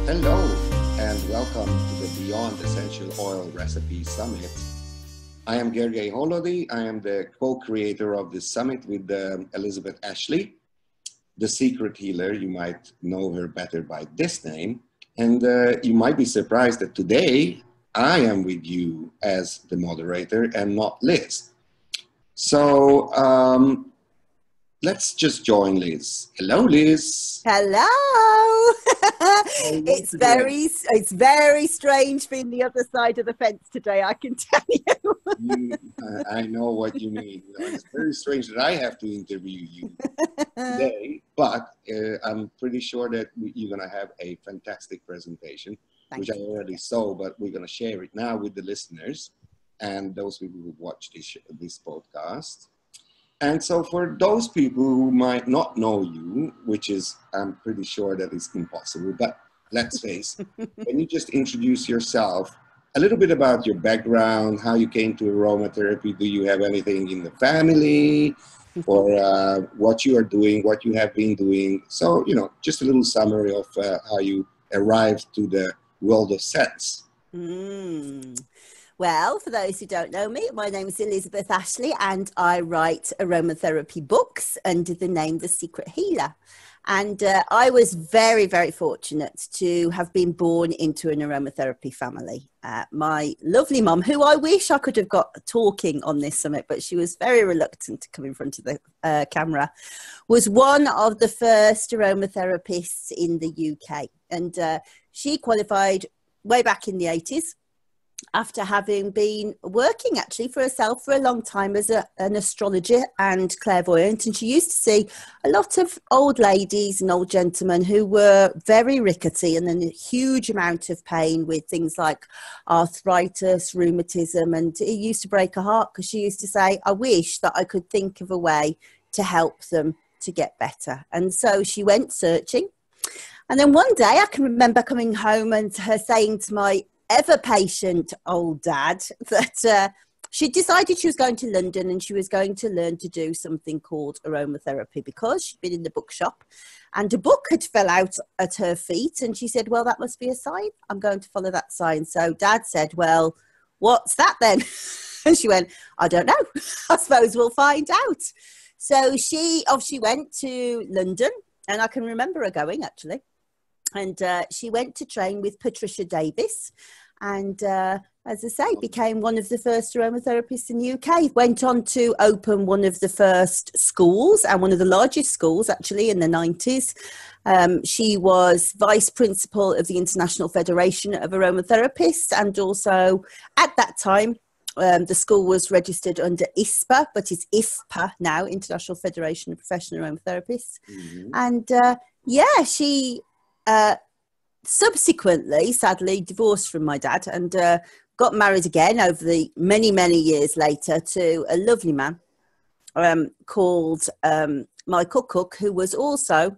Hello, and welcome to the Beyond Essential Oil Recipe Summit. I am Gergely Holody. I am the co-creator of this summit with Elizabeth Ashley, the secret healer. You might know her better by this name. And you might be surprised that today I am with you as the moderator and not Liz. So let's just join Liz. Hello, Liz. Hello. It's very strange being the other side of the fence today, I can tell you. I know what you mean. It's very strange that I have to interview you today, but I'm pretty sure that you're going to have a fantastic presentation, which I already saw, but we're going to share it now with the listeners and those people who watch this podcast. And so for those people who might not know you, which is, I'm pretty sure that it's impossible, but let's face, can you just introduce yourself, a little bit about your background, how you came to aromatherapy? Do you have anything in the family, or what you are doing, what you have been doing? So, you know, just a little summary of how you arrived to the world of scents. Well, for those who don't know me, my name is Elizabeth Ashley and I write aromatherapy books under the name The Secret Healer. And I was very, very fortunate to have been born into an aromatherapy family. My lovely mum, who I wish I could have got talking on this summit, but she was very reluctant to come in front of the camera, was one of the first aromatherapists in the UK. And she qualified way back in the 80s. After having been working actually for herself for a long time as an astrologer and clairvoyant. And she used to see a lot of old ladies and old gentlemen who were very rickety and in a huge amount of pain with things like arthritis, rheumatism. And it used to break her heart because she used to say, I wish that I could think of a way to help them to get better. And so she went searching. And then one day I can remember coming home and her saying to my ever patient old dad that she decided she was going to London and she was going to learn to do something called aromatherapy because she'd been in the bookshop and a book had fell out at her feet and she said, well, that must be a sign. I'm going to follow that sign. So dad said, well, what's that then? And she went, I don't know. I suppose we'll find out. So she went to London and I can remember her going actually. And she went to train with Patricia Davis and, as I say, became one of the first aromatherapists in the UK. Went on to open one of the first schools and one of the largest schools, actually, in the 90s. She was vice principal of the International Federation of Aromatherapists and also, at that time, the school was registered under ISPA, but it's IFPA now, International Federation of Professional Aromatherapists. Mm-hmm. And, she... subsequently, sadly, divorced from my dad and got married again over the many years later to a lovely man called Michael Cook, who was also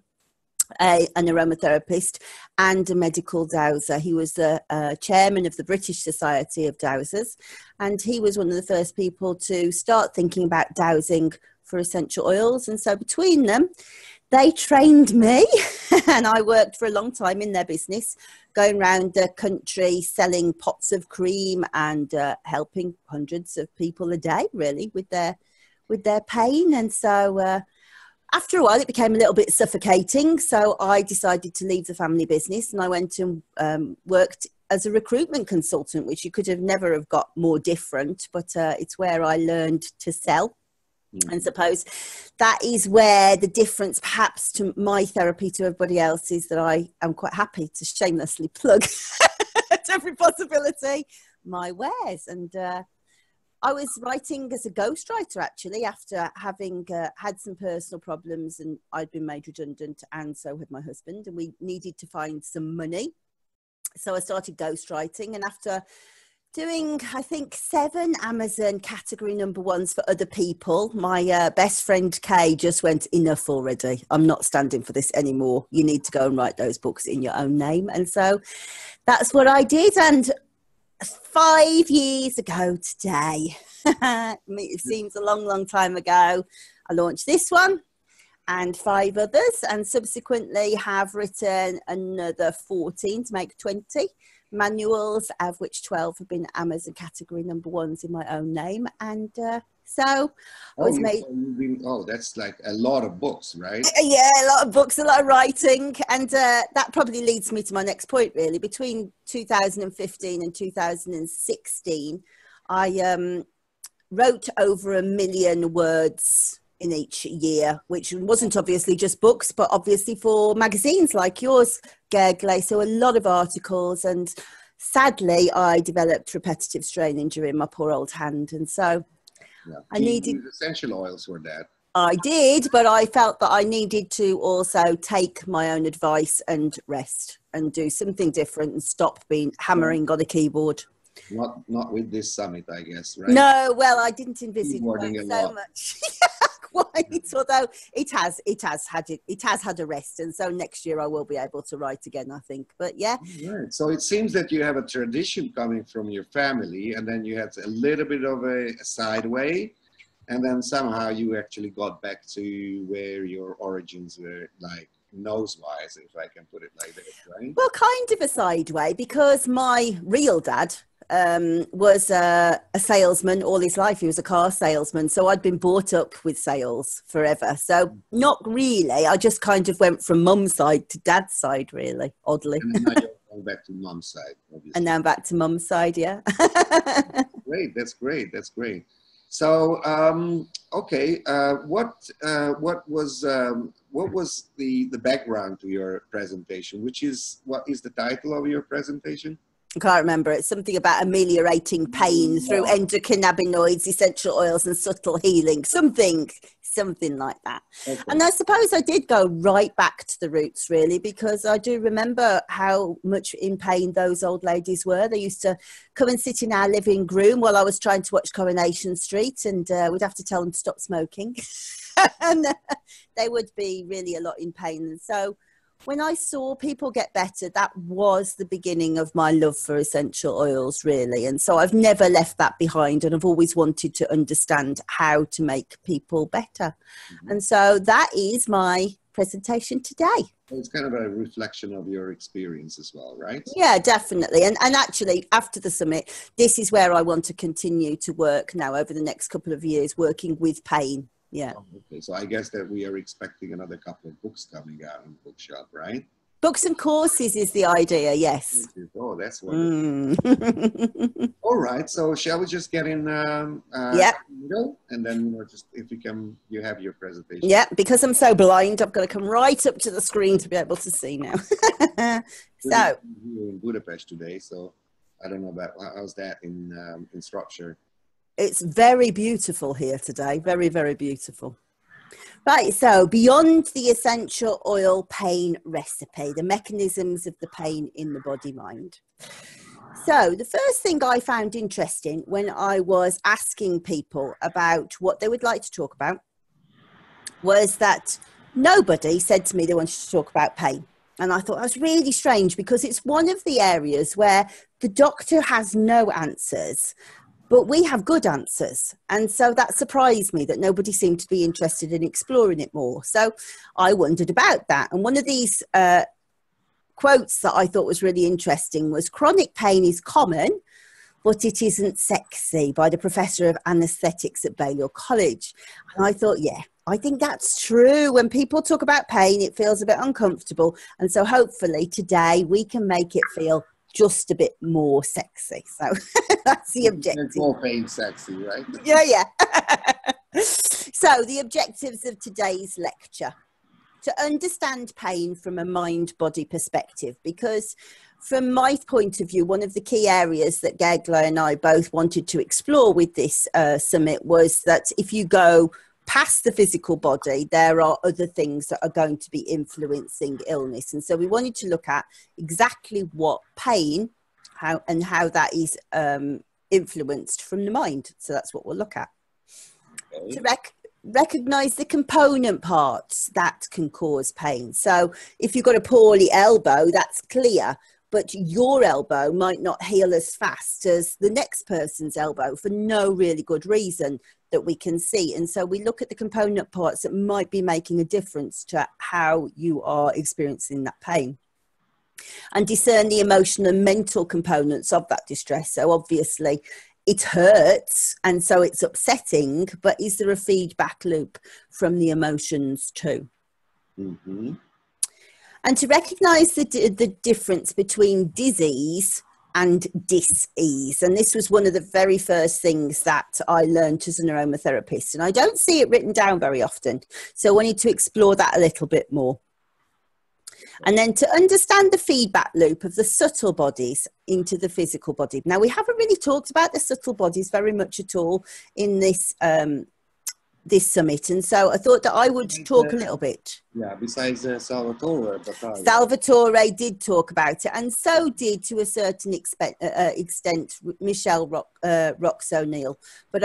an aromatherapist and a medical dowser. He was the chairman of the British Society of Dowsers, and he was one of the first people to start thinking about dowsing for essential oils. And so between them, they trained me and I worked for a long time in their business, going around the country selling pots of cream and helping hundreds of people a day, really, with their pain. And so after a while, it became a little bit suffocating. So I decided to leave the family business and I went and worked as a recruitment consultant, which you could have never have got more different. But it's where I learned to sell And suppose that is where the difference perhaps to my therapy to everybody else is that I am quite happy to shamelessly plug at every possibility my wares. And I was writing as a ghostwriter actually after having had some personal problems, and I'd been made redundant, and so had my husband, and we needed to find some money. So I started ghostwriting, and after doing, I think, 7 Amazon category #1s for other people, my best friend Kay just went, enough already. I'm not standing for this anymore. You need to go and write those books in your own name. And so that's what I did. And 5 years ago today, it seems a long, long time ago, I launched this one and 5 others, and subsequently have written another 14 to make 20 manuals, of which 12 have been Amazon category #1s in my own name. And so I was made... that's like a lot of books, right? Yeah, a lot of books, a lot of writing. And that probably leads me to my next point, really. Between 2015 and 2016, I wrote over 1 million words in each year, which wasn't obviously just books, but obviously for magazines like yours, Gergely. So a lot of articles, and sadly I developed repetitive strain injury in my poor old hand, and so I needed essential oils for that. I did, but I felt that I needed to also take my own advice and rest and do something different and stop being hammering on a keyboard. Not with this summit, I guess, right? No, well, I didn't envisage Keyboarding so much. Quite, although it has had a rest, and so next year I will be able to write again, I think. But yeah. Right. So it seems that you have a tradition coming from your family, and then you had a little bit of a sideway, and then somehow you actually got back to where your origins were, like nose-wise, if I can put it like that, right? Well, kind of a sideway, because my real dad was a salesman all his life. He was a car salesman, so I'd been brought up with sales forever. So not really. I just kind of went from mum's side to dad's side, really, oddly. And now you're going back to mum's side, obviously. And now I'm back to mum's side, yeah. Great, that's great, that's great. So, okay, what was the background to your presentation? What is the title of your presentation? I can't remember. It's something about ameliorating pain through endocannabinoids, essential oils, and subtle healing. Something like that. Okay. And I suppose I did go right back to the roots, really, because I do remember how much in pain those old ladies were. They used to come and sit in our living room while I was trying to watch Coronation Street, and we'd have to tell them to stop smoking. And they would be really a lot in pain. And so when I saw people get better, that was the beginning of my love for essential oils, really. And so I've never left that behind, and I've always wanted to understand how to make people better. Mm-hmm. And so that is my presentation today. It's kind of a reflection of your experience as well, right? Yeah, definitely. And actually, after the summit, this is where I want to continue to work now over the next couple of years, working with pain. Yeah. Okay, so I guess that we are expecting another couple of books coming out in the bookshop, right? Books and courses is the idea, yes. Oh, that's wonderful. All right, so shall we just get in? Yep. And then just if you have your presentation. Yeah, because I'm so blind, I've got to come right up to the screen to be able to see now. So we're in Budapest today, so I don't know about how's that in Shropshire. It's very beautiful here today. Very, very beautiful. Right, so beyond the essential oil pain recipe, the mechanisms of the pain in the body-mind. So the first thing I found interesting when I was asking people about what they would like to talk about was that nobody said to me they wanted to talk about pain. And I thought that was really strange, because it's one of the areas where the doctor has no answers, but we have good answers. And so that surprised me that nobody seemed to be interested in exploring it more. So I wondered about that. And one of these quotes that I thought was really interesting was, "Chronic pain is common, but it isn't sexy," by the professor of anaesthetics at Balliol College. And I thought, yeah, I think that's true. When people talk about pain, it feels a bit uncomfortable. And so hopefully today we can make it feel just a bit more sexy. So that's the objective. More pain sexy, right? Yeah. So the objectives of today's lecture: to understand pain from a mind-body perspective, because from my point of view, one of the key areas that Gegla and I both wanted to explore with this summit was that if you go past the physical body, there are other things that are going to be influencing illness. And so we wanted to look at exactly what pain, how that is influenced from the mind. So that's what we'll look at. Okay. To recognize the component parts that can cause pain. So if you've got a poorly elbow, that's clear, but your elbow might not heal as fast as the next person's elbow for no really good reason that we can see. And so we look at the component parts that might be making a difference to how you are experiencing that pain, and discern the emotional and mental components of that distress. So obviously it hurts and so it's upsetting, but is there a feedback loop from the emotions too? Mm-hmm. And to recognize the difference between disease and dis-ease. And this was one of the very first things that I learned as an aromatherapist, and I don't see it written down very often. So I wanted to explore that a little bit more. And then to understand the feedback loop of the subtle bodies into the physical body. Now, we haven't really talked about the subtle bodies very much at all in this this summit, and so I thought that I would talk a little bit. Yeah, besides Salvatore. Salvatore did talk about it, and so did to a certain extent Michelle Rox O'Neill. But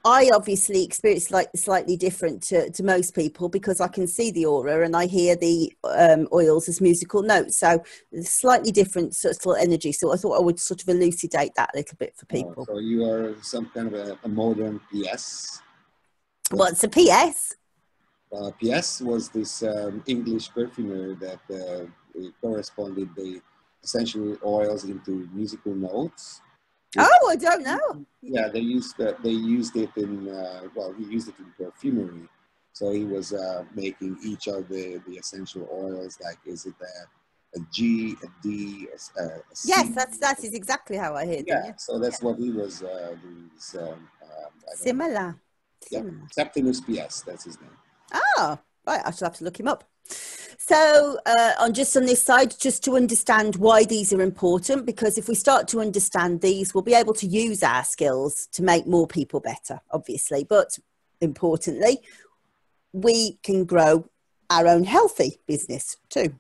I obviously experience slightly different to most people, because I can see the aura and I hear the oils as musical notes. So slightly different subtle energy. So I thought I would sort of elucidate that a little bit for people. So you are some kind of a modern PS? What's a PS? PS was this English perfumer that corresponded the essential oils into musical notes. Oh, I don't know. Yeah, they used it in he used it in perfumery. So he was making each of the essential oils, like, is it a G, a D, a C? Yes, that is exactly how I hear them. Yeah, so that's what he was doing. Similar. Yeah, Septimus PS, that's his name. Oh, right, I shall have to look him up. So on this side, just to understand why these are important, because if we start to understand these, we'll be able to use our skills to make more people better, obviously. But importantly, we can grow our own healthy business too.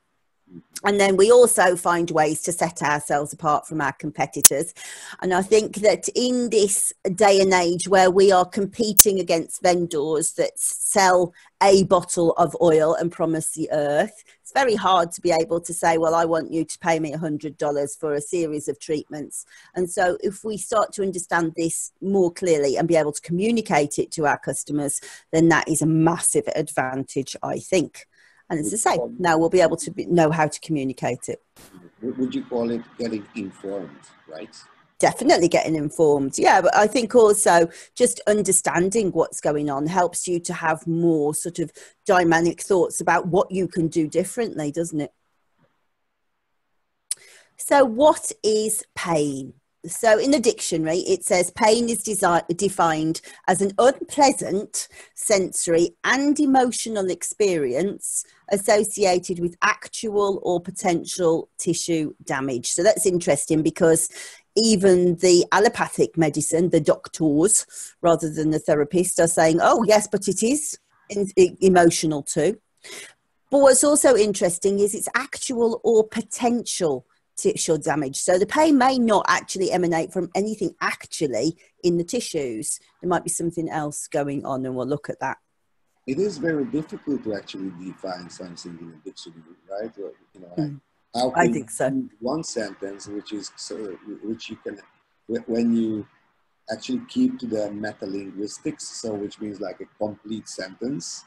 And then we also find ways to set ourselves apart from our competitors. And I think that in this day and age where we are competing against vendors that sell a bottle of oil and promise the earth, it's very hard to be able to say, well, I want you to pay me $100 for a series of treatments. And so if we start to understand this more clearly and be able to communicate it to our customers, then that is a massive advantage, I think. And as I say, now we'll be able to know how to communicate it. Would you call it getting informed, right? Definitely getting informed. Yeah, but I think also just understanding what's going on helps you to have more sort of dynamic thoughts about what you can do differently, doesn't it? So what is pain? So in the dictionary, it says pain is defined as an unpleasant sensory and emotional experience associated with actual or potential tissue damage. So that's interesting, because even the allopathic medicine, the doctors, rather than the therapist, are saying, oh, yes, but it is emotional too. But what's also interesting is it's actual or potential tissue damage. So the pain may not actually emanate from anything actually in the tissues. There might be something else going on, and we'll look at that. It is very difficult to actually define something in a dictionary, right? You know, how can I think so. One sentence, which you can, when you actually keep to the metalinguistics, so which means like a complete sentence,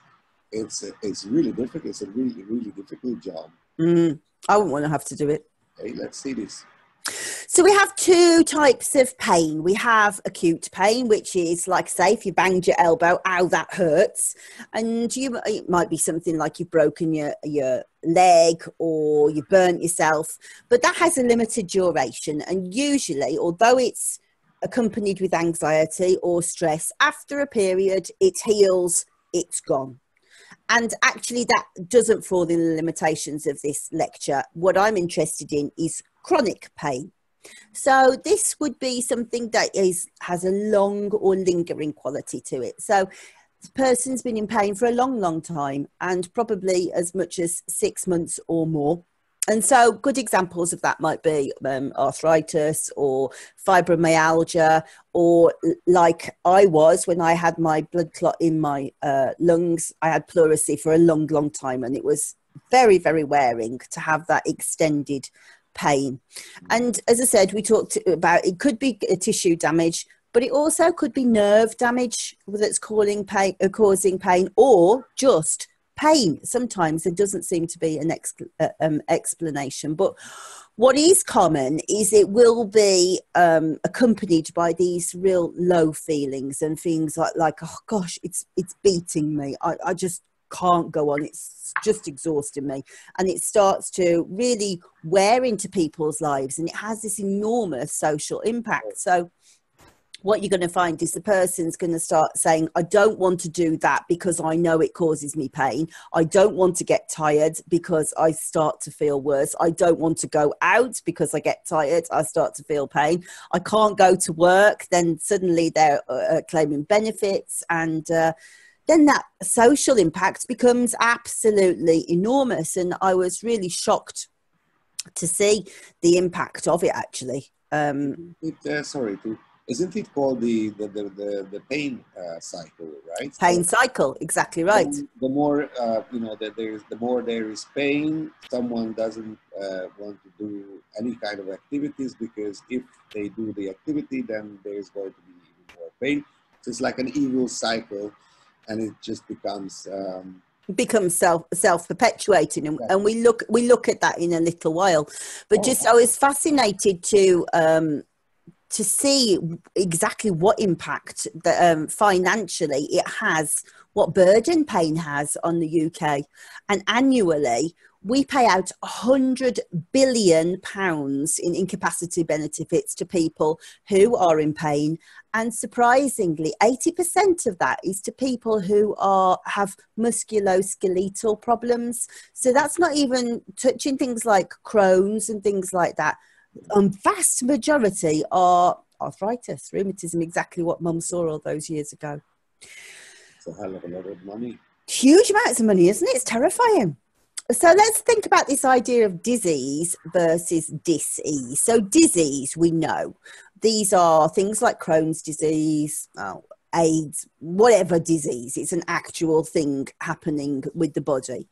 it's really difficult. It's a really, really difficult job. I wouldn't want to have to do it. Okay, let's see this. So we have two types of pain. We have acute pain, which is like, say, if you banged your elbow, ow, that hurts. And it might be something like you've broken your leg or you burnt yourself, but that has a limited duration. And usually, although it's accompanied with anxiety or stress. After a period, it heals, it's gone. And actually, that doesn't fall in the limitations of this lecture. What I'm interested in is chronic pain. So this would be something that has a long or lingering quality to it. So the person's been in pain for a long, long time, and probably as much as 6 months or more. And so good examples of that might be arthritis or fibromyalgia, or like I was when I had my blood clot in my lungs. I had pleurisy for a long, long time, and it was very, very wearing to have that extended pain. And as I said, we talked about it could be a tissue damage, but it also could be nerve damage that's causing pain, or just pain. Sometimes there doesn't seem to be an explanation, but what is common is it will be accompanied by these real low feelings and things like oh gosh, it's beating me. I just can't go on. It's just exhausting me. And it starts to really wear into people's lives, and it has this enormous social impact. So what you're going to find is the person's going to start saying, I don't want to do that because I know it causes me pain. I don't want to get tired because I start to feel worse. I don't want to go out because I get tired. I start to feel pain. I can't go to work. Then suddenly they're claiming benefits, and then that social impact becomes absolutely enormous. And I was really shocked to see the impact of it, actually. Isn't it called the pain cycle, right? Pain cycle, exactly right. The more the more there is pain, someone doesn't want to do any kind of activities, because if they do the activity, then there's going to be even more pain. So it's like an evil cycle, and it just becomes self-perpetuating, and we look at that in a little while. But I was fascinated to see exactly what impact financially it has, what burden pain has on the UK. And annually, we pay out £100 billion in incapacity benefits to people who are in pain. And surprisingly, 80% of that is to people who have musculoskeletal problems. So that's not even touching things like Crohn's and things like that. Vast majority are arthritis, rheumatism, exactly what Mum saw all those years ago. It's a hell of a lot of money. Huge amounts of money, isn't it? It's terrifying. So let's think about this idea of disease versus dis-ease. So disease, we know. These are things like Crohn's disease, AIDS, whatever disease. It's an actual thing happening with the body.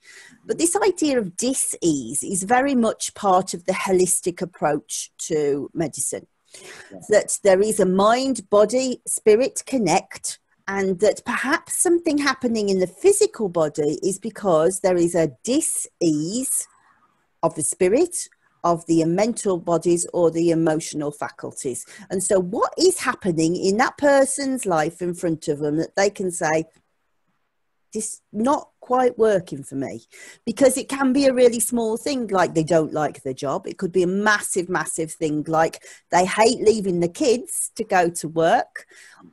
But this idea of dis-ease is very much part of the holistic approach to medicine. Yeah. That there is a mind, body, spirit connect, and that perhaps something happening in the physical body is because there is a dis-ease of the spirit, of the mental bodies, or the emotional faculties. And so what is happening in that person's life in front of them that they can say, this not quite working for me? Because it can be a really small thing, like they don't like their job. It could be a massive, massive thing, like they hate leaving the kids to go to work,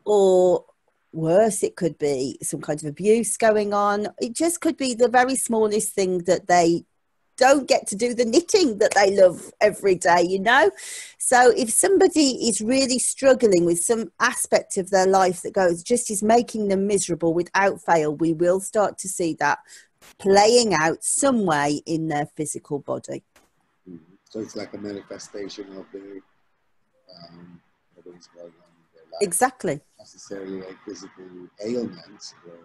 or worse, it could be some kind of abuse going on. It just could be the very smallest thing, that they don't get to do the knitting that they love every day, you know? So if somebody is really struggling with some aspect of their life that is making them miserable without fail, we will start to see that playing out some way in their physical body. So it's like a manifestation of the what is going on in their life. Exactly. Not necessarily like physical ailments or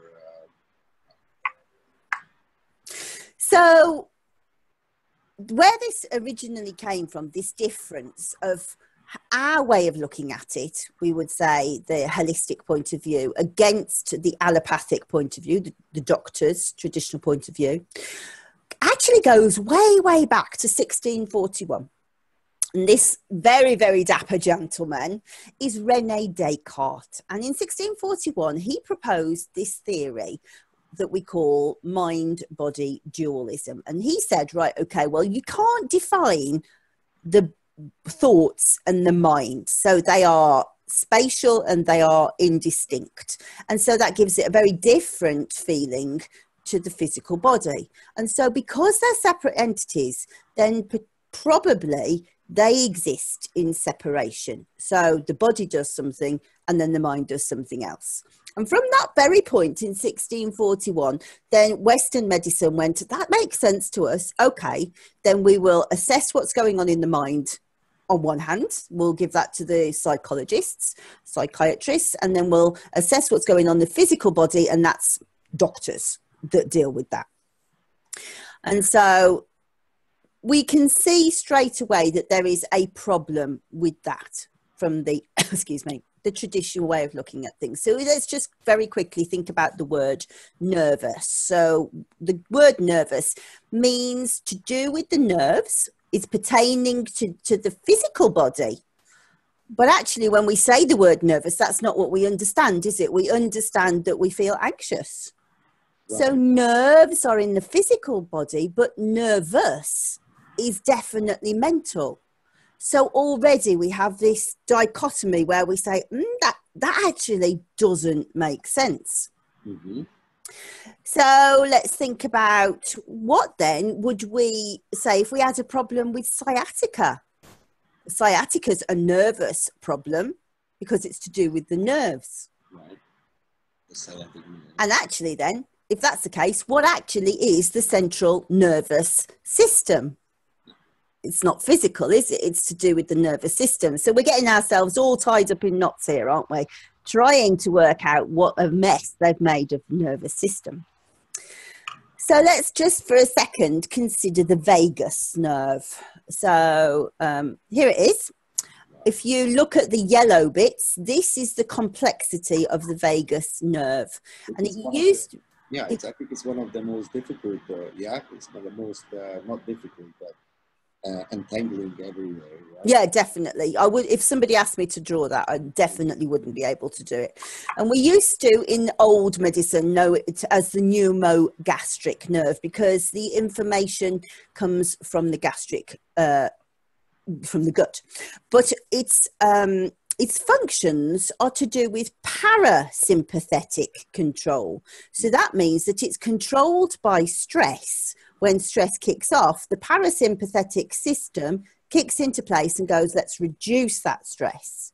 So where this originally came from, this difference of our way of looking at it, we would say the holistic point of view against the allopathic point of view, the doctor's traditional point of view, actually goes way, way back to 1641. And this very, very dapper gentleman is René Descartes. And in 1641, he proposed this theory that we call mind-body dualism. And he said, right, okay, well, you can't define the thoughts and the mind. So they are spatial and they are indistinct. And so that gives it a very different feeling to the physical body. And so because they're separate entities, then probably they exist in separation. So the body does something and then the mind does something else. And from that very point in 1641, then Western medicine went, that makes sense to us. Okay, then we will assess what's going on in the mind. On one hand, we'll give that to the psychologists, psychiatrists, and then we'll assess what's going on in the physical body, and that's doctors that deal with that. And so we can see straight away that there is a problem with that from the, excuse me, the traditional way of looking at things. So let's just very quickly think about the word nervous. So the word nervous means to do with the nerves. It's pertaining to the physical body. But actually, when we say the word nervous, that's not what we understand, is it? We understand that we feel anxious. Right. So nerves are in the physical body, but nervous is definitely mental. So already we have this dichotomy where we say, that actually doesn't make sense. Mm-hmm. So let's think about what then would we say if we had a problem with sciatica. Sciatica's a nervous problem because it's to do with the nerves. Right. The sciatic nerve. And actually then, if that's the case, what actually is the central nervous system? It's not physical, is it? It's to do with the nervous system. So we're getting ourselves all tied up in knots here, aren't we? Trying to work out what a mess they've made of the nervous system. So let's just for a second consider the vagus nerve. So here it is. If you look at the yellow bits, this is the complexity of the vagus nerve. And it used... Yeah, I think it's one of the most difficult, it's one of the most, not difficult, but entangling everywhere. Right? Yeah, definitely. I would, if somebody asked me to draw that, I definitely wouldn't be able to do it. And we used to, in old medicine, know it as the pneumogastric nerve because the information comes from the gastric, from the gut. But its functions are to do with parasympathetic control. So that means that it's controlled by stress. When stress kicks off, the parasympathetic system kicks into place and goes, let's reduce that stress.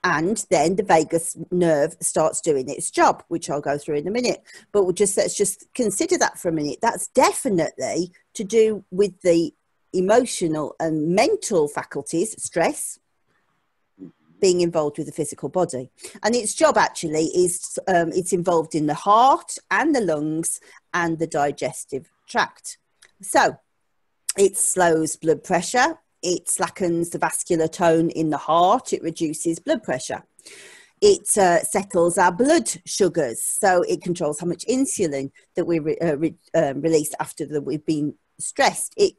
And then the vagus nerve starts doing its job, which I'll go through in a minute. But let's just consider that for a minute. That's definitely to do with the emotional and mental faculties, stress, being involved with the physical body. And its job actually is, it's involved in the heart and the lungs and the digestive tract. So it slows blood pressure, it slackens the vascular tone in the heart, it reduces blood pressure. It settles our blood sugars, so it controls how much insulin that we release after we've been stressed. It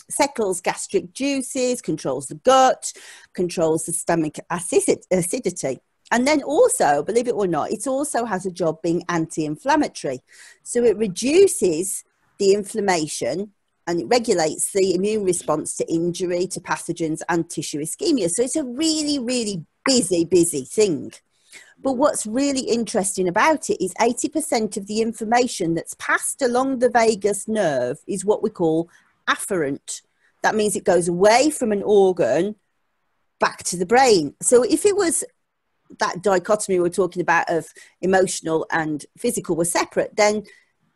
settles gastric juices, controls the gut, controls the stomach acidity. And then also, believe it or not, it also has a job being anti-inflammatory. So it reduces the inflammation and it regulates the immune response to injury, to pathogens and tissue ischemia. So it's a really, really busy thing. But what's really interesting about it is 80% of the information that's passed along the vagus nerve is what we call afferent. That means it goes away from an organ back to the brain. So if it was that dichotomy we're talking about of emotional and physical were separate, then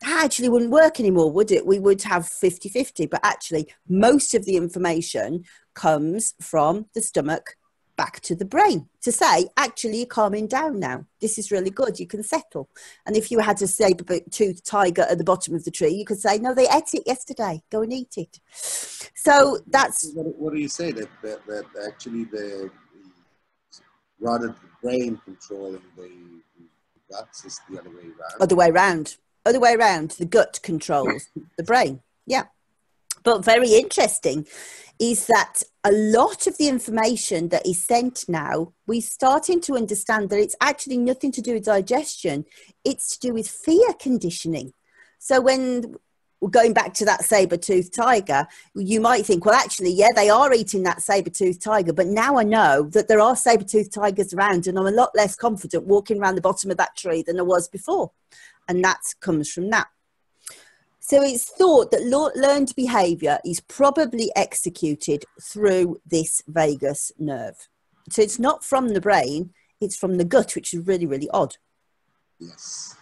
that actually wouldn't work anymore, would it? We would have 50-50, but actually most of the information comes from the stomach back to the brain to say, actually, you're calming down now. This is really good. You can settle. And if you had a saber-toothed tiger at the bottom of the tree, you could say, no, they ate it yesterday. Go and eat it. So that's... What do you say? That actually rather the brain controlling the guts is the other way around? Other way around. Other way around. The gut controls the brain. Yeah. But very interesting is that a lot of the information that is sent now, we're starting to understand that it's actually nothing to do with digestion. It's to do with fear conditioning. So when going back to that saber-toothed tiger, you might think, well, actually, yeah, they are eating that saber-toothed tiger, but now I know that there are saber-toothed tigers around, and I'm a lot less confident walking around the bottom of that tree than I was before. And that comes from that. So it's thought that learned behavior is probably executed through this vagus nerve. So it's not from the brain, it's from the gut, which is really, really odd. Yes.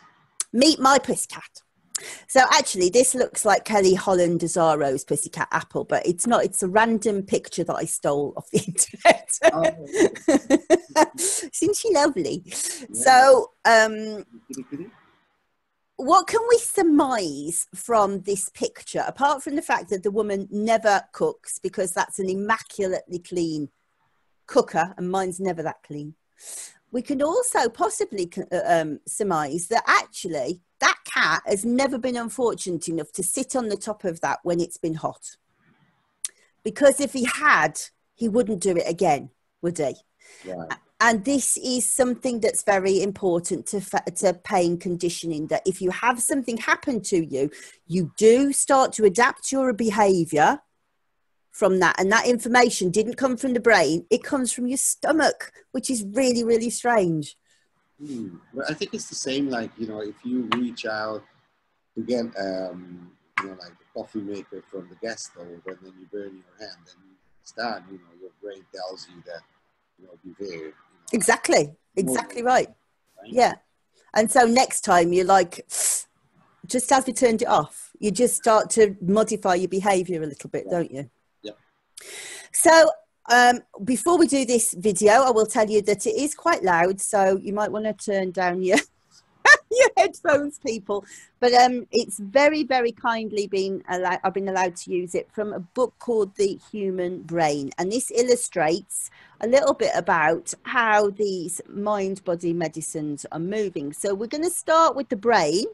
Meet my pussycat. So actually, this looks like Kelly Holland Azzaro's Pussycat Apple, but it's not. It's a random picture that I stole off the internet. Oh. Isn't she lovely? Yeah. So what can we surmise from this picture, apart from the fact that the woman never cooks, because that's an immaculately clean cooker, and mine's never that clean. We can also possibly surmise that actually that cat has never been unfortunate enough to sit on the top of that when it's been hot. Because if he had, he wouldn't do it again, would he? Right. And this is something that's very important to pain conditioning, that if you have something happen to you, you do start to adapt your behavior from that. And that information didn't come from the brain, it comes from your stomach, which is really, really strange. Well, I think it's the same, like, you know, if you reach out to get, you know, like the coffee maker from the gas stove, and then you burn your hand and it's done, you know, your brain tells you that, you know, beware. You know, exactly right. Yeah. And so next time you're like, just as we turned it off, you just start to modify your behavior a little bit, don't you? Yep. So before we do this video, I will tell you that it is quite loud, so you might want to turn down your your headphones, people. But it's very, very kindly I've been allowed to use it from a book called The Human Brain, and this illustrates a little bit about how these mind-body medicines are moving. So we're going to start with the brain,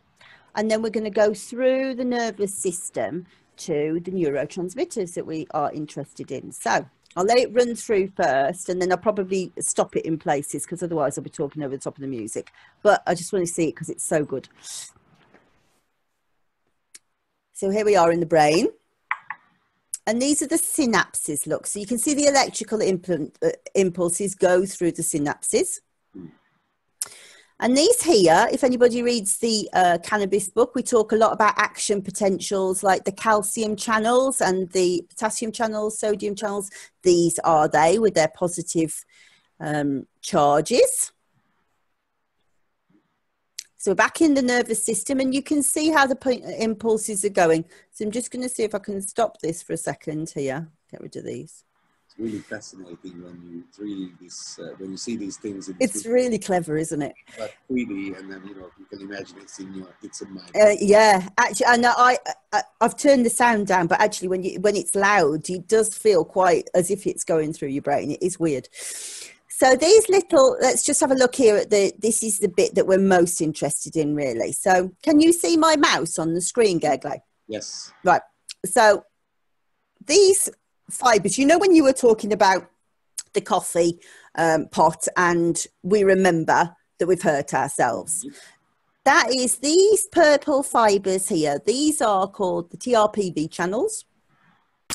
and then we're going to go through the nervous system to the neurotransmitters that we are interested in. So I'll let it run through first, and then I'll probably stop it in places, because otherwise I'll be talking over the top of the music. But I just want to see it because it's so good. So here we are in the brain. And these are the synapses, look. So you can see the electrical impulses go through the synapses. And these here, if anybody reads the cannabis book, we talk a lot about action potentials, like the calcium channels and the potassium channels, sodium channels. These are they with their positive charges. So we're back in the nervous system, and you can see how the impulses are going. So I'm just going to see if I can stop this for a second here. Get rid of these. It's really fascinating when you see these things. It's really clever, isn't it? But 3D, and then, you know, you can imagine it's in my yeah, actually, I know I've turned the sound down, but actually when it's loud, it does feel quite as if it's going through your brain. It is weird. So these little, let's just have a look here at this is the bit that we're most interested in, really. So can you see my mouse on the screen, Gergely? Yes. Right. So these fibers, you know, when you were talking about the coffee pot, and we remember that we've hurt ourselves. That is these purple fibers here. These are called the TRPV channels.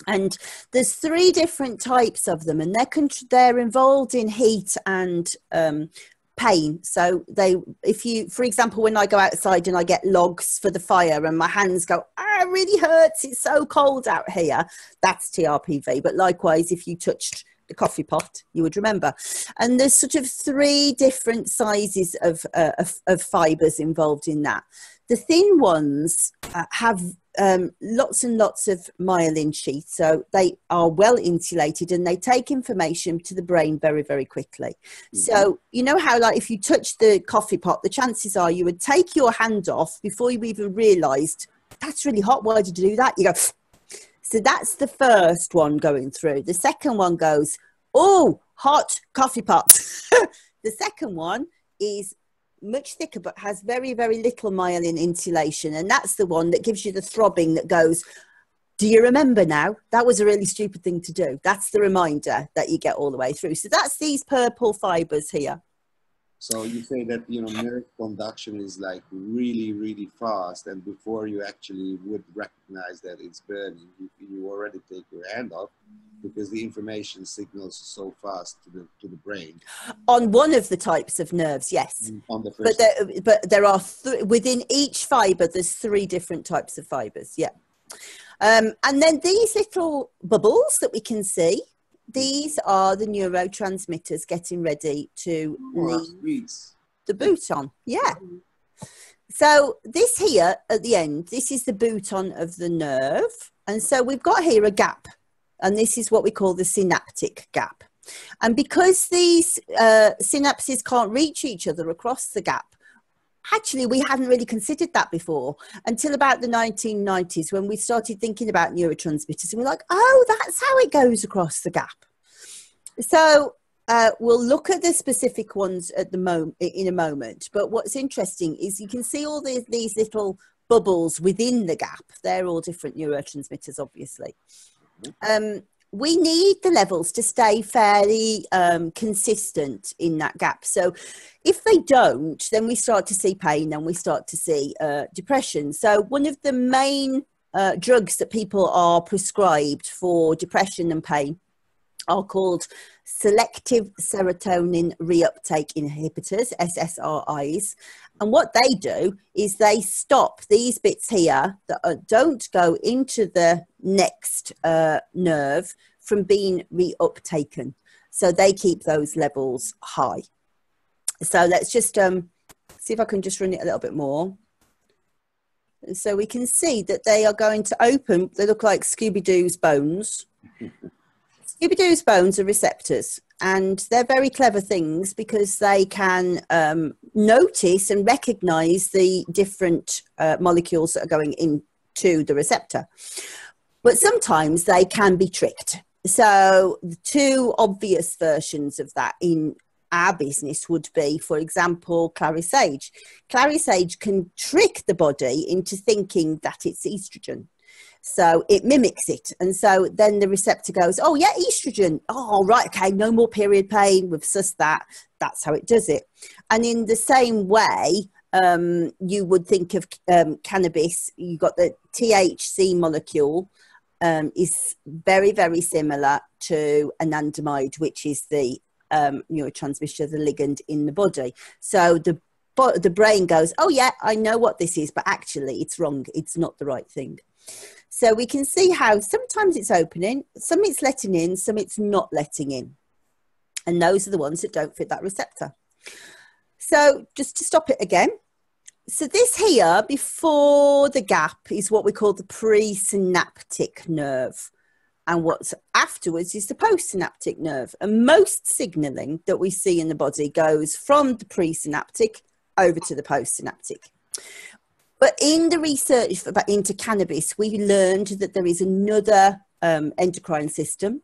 And there's 3 different types of them, and they're involved in heat and pain. So if you, for example, when I go outside and I get logs for the fire and my hands go, it really hurts, it's so cold out here, that's TRPV. But likewise, if you touched the coffee pot, you would remember. And there's sort of 3 different sizes of fibers involved in that. The thin ones have lots and lots of myelin sheaths, so they are well insulated and they take information to the brain very, very quickly. Mm-hmm. So you know how, like, if you touch the coffee pot, the chances are you would take your hand off before you even realised, that's really hot, why did you do that? You go, so that's the first one going through. The second one goes, oh, hot coffee pot. The second one is much thicker but has very, very little myelin insulation, and that's the one that gives you the throbbing that goes, do you remember now? That was a really stupid thing to do. That's the reminder that you get all the way through. So that's these purple fibers here. So you say that, you know, nerve conduction is like really, really fast, and before you actually would recognize that it's burning, you already take your hand off because the information signals so fast to the brain. On one of the types of nerves, yes. On the first, but there are within each fiber, there's 3 different types of fibers. Yeah. And then these little bubbles that we can see, these are the neurotransmitters getting ready to leave the boot on. Yeah. So this here at the end, this is the boot on of the nerve. And so we've got here a gap. And this is what we call the synaptic gap. And because these synapses can't reach each other across the gap, actually, we hadn't really considered that before until about the 1990s when we started thinking about neurotransmitters. And we're like, oh, that's how it goes across the gap. So we'll look at the specific ones at the in a moment. But what's interesting is you can see all these little bubbles within the gap. They're all different neurotransmitters, obviously. We need the levels to stay fairly consistent in that gap. So if they don't, then we start to see pain and we start to see depression. So one of the main drugs that people are prescribed for depression and pain are called selective serotonin reuptake inhibitors, SSRIs. And what they do is they stop these bits here that don't go into the next nerve from being reuptaken. So they keep those levels high. So let's just see if I can just run it a little bit more. So we can see that they are going to open, they look like Scooby-Doo's bones. Scooby-Doo's bones are receptors, and they're very clever things because they can notice and recognize the different molecules that are going into the receptor. But sometimes they can be tricked. So the 2 obvious versions of that in our business would be, for example, clarisage. Clarisage can trick the body into thinking that it's estrogen. So it mimics it. And so then the receptor goes, oh, yeah, estrogen. Oh, right. Okay. No more period pain. We've sussed that. That's how it does it. And in the same way, you would think of cannabis. You've got the THC molecule is very, very similar to anandamide, which is the neurotransmitter, the ligand in the body. So the brain goes, oh, yeah, I know what this is, but actually it's wrong. It's not the right thing. So we can see how sometimes it's opening, some it's letting in, some it's not letting in. And those are the ones that don't fit that receptor. So just to stop it again. So this here before the gap is what we call the presynaptic nerve. And what's afterwards is the postsynaptic nerve. And most signaling that we see in the body goes from the presynaptic over to the postsynaptic. But in the research into cannabis, we learned that there is another endocrine system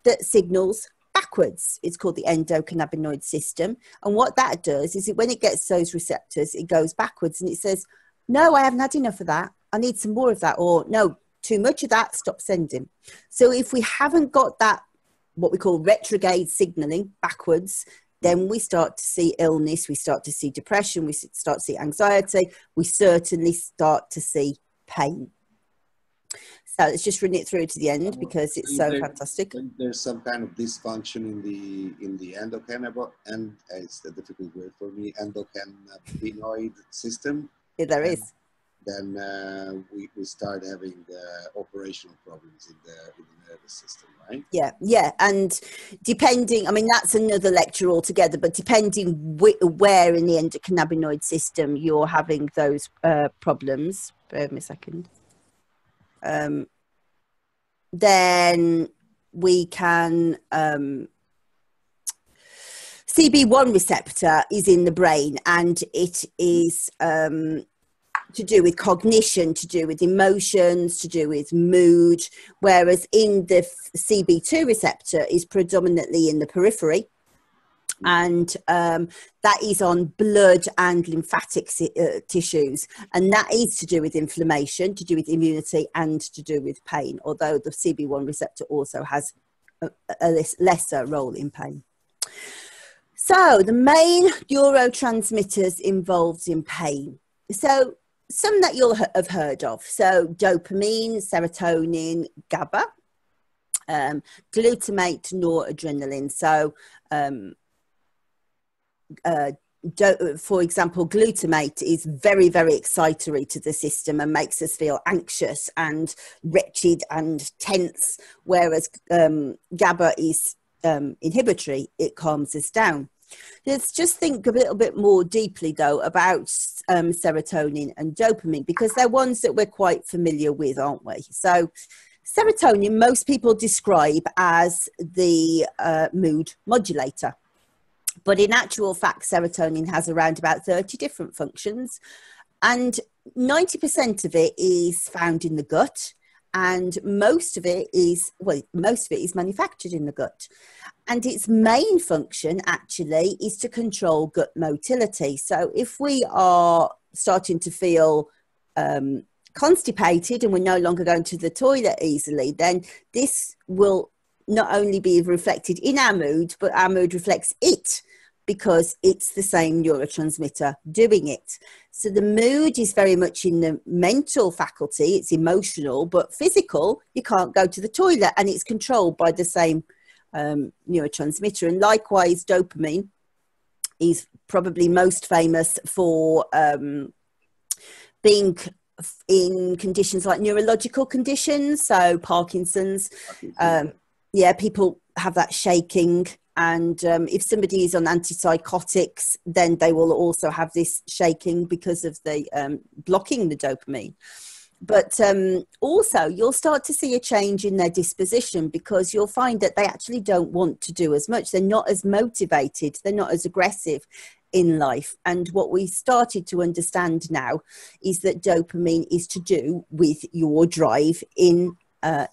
that signals backwards. It's called the endocannabinoid system. And what that does is when it gets those receptors, it goes backwards and it says, no, I haven't had enough of that. I need some more of that. Or no, too much of that, stop sending. So if we haven't got that, what we call retrograde signaling backwards, then we start to see illness, we start to see depression, we start to see anxiety, we certainly start to see pain. So let's just run it through to the end because it's so fantastic. There's some kind of dysfunction in the endocannabinoid, and it's a difficult word for me, endocannabinoid system. Yeah, there is. Then we start having operational problems in the nervous system, right? Yeah. And depending, I mean, that's another lecture altogether, but depending where in the endocannabinoid system you're having those problems, bear with me a second, then we can... CB1 receptor is in the brain, and it is... to do with cognition, to do with emotions, to do with mood, whereas in the CB2 receptor is predominantly in the periphery, and that is on blood and lymphatic tissues, and that is to do with inflammation, to do with immunity, and to do with pain, although the CB1 receptor also has a lesser role in pain. So the main neurotransmitters involved in pain. So some that you'll have heard of. So dopamine, serotonin, GABA, glutamate, noradrenaline. So for example, glutamate is very, very excitatory to the system and makes us feel anxious and wretched and tense, whereas GABA is inhibitory. It calms us down. Let's just think a little bit more deeply, though, about serotonin and dopamine, because they're ones that we're quite familiar with, aren't we? So serotonin, most people describe as the mood modulator. But in actual fact, serotonin has around about 30 different functions, and 90% of it is found in the gut, and most of it is manufactured in the gut. And its main function actually is to control gut motility. So if we are starting to feel constipated and we're no longer going to the toilet easily, then this will not only be reflected in our mood, but our mood reflects it, because it's the same neurotransmitter doing it. So the mood is very much in the mental faculty, it's emotional, but physical, you can't go to the toilet, and it's controlled by the same neurotransmitter. And likewise, dopamine is probably most famous for being in conditions like neurological conditions, so Parkinson's. People have that shaking. And if somebody is on antipsychotics, then they will also have this shaking because of the blocking the dopamine. But also you'll start to see a change in their disposition, because you'll find that they actually don't want to do as much. They're not as motivated. They're not as aggressive in life. And what we started to understand now is that dopamine is to do with your drive in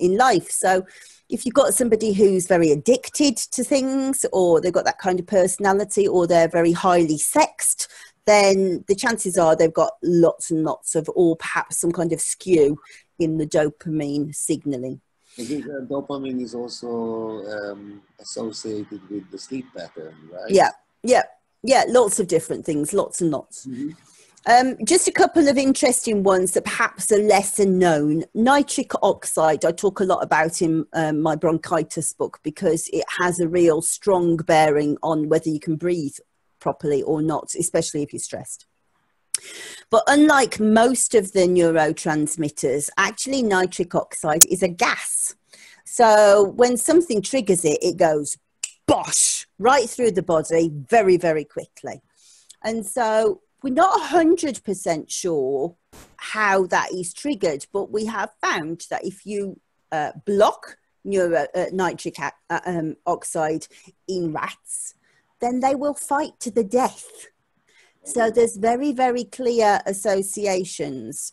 life. So if you've got somebody who's very addicted to things, or they've got that kind of personality, or they're very highly sexed, then the chances are they've got lots and lots of, or perhaps some kind of skew in the dopamine signaling. I think dopamine is also associated with the sleep pattern, right? Yeah, lots of different things, lots and lots. Mm-hmm. Just a couple of interesting ones that perhaps are lesser known. Nitric oxide, I talk a lot about in my bronchitis book, because it has a real strong bearing on whether you can breathe properly or not, especially if you're stressed. But unlike most of the neurotransmitters, actually nitric oxide is a gas. So when something triggers it, it goes bosh, right through the body very, very quickly. And so we're not 100% sure how that is triggered, but we have found that if you block nitric oxide in rats, then they will fight to the death. So there's very, very clear associations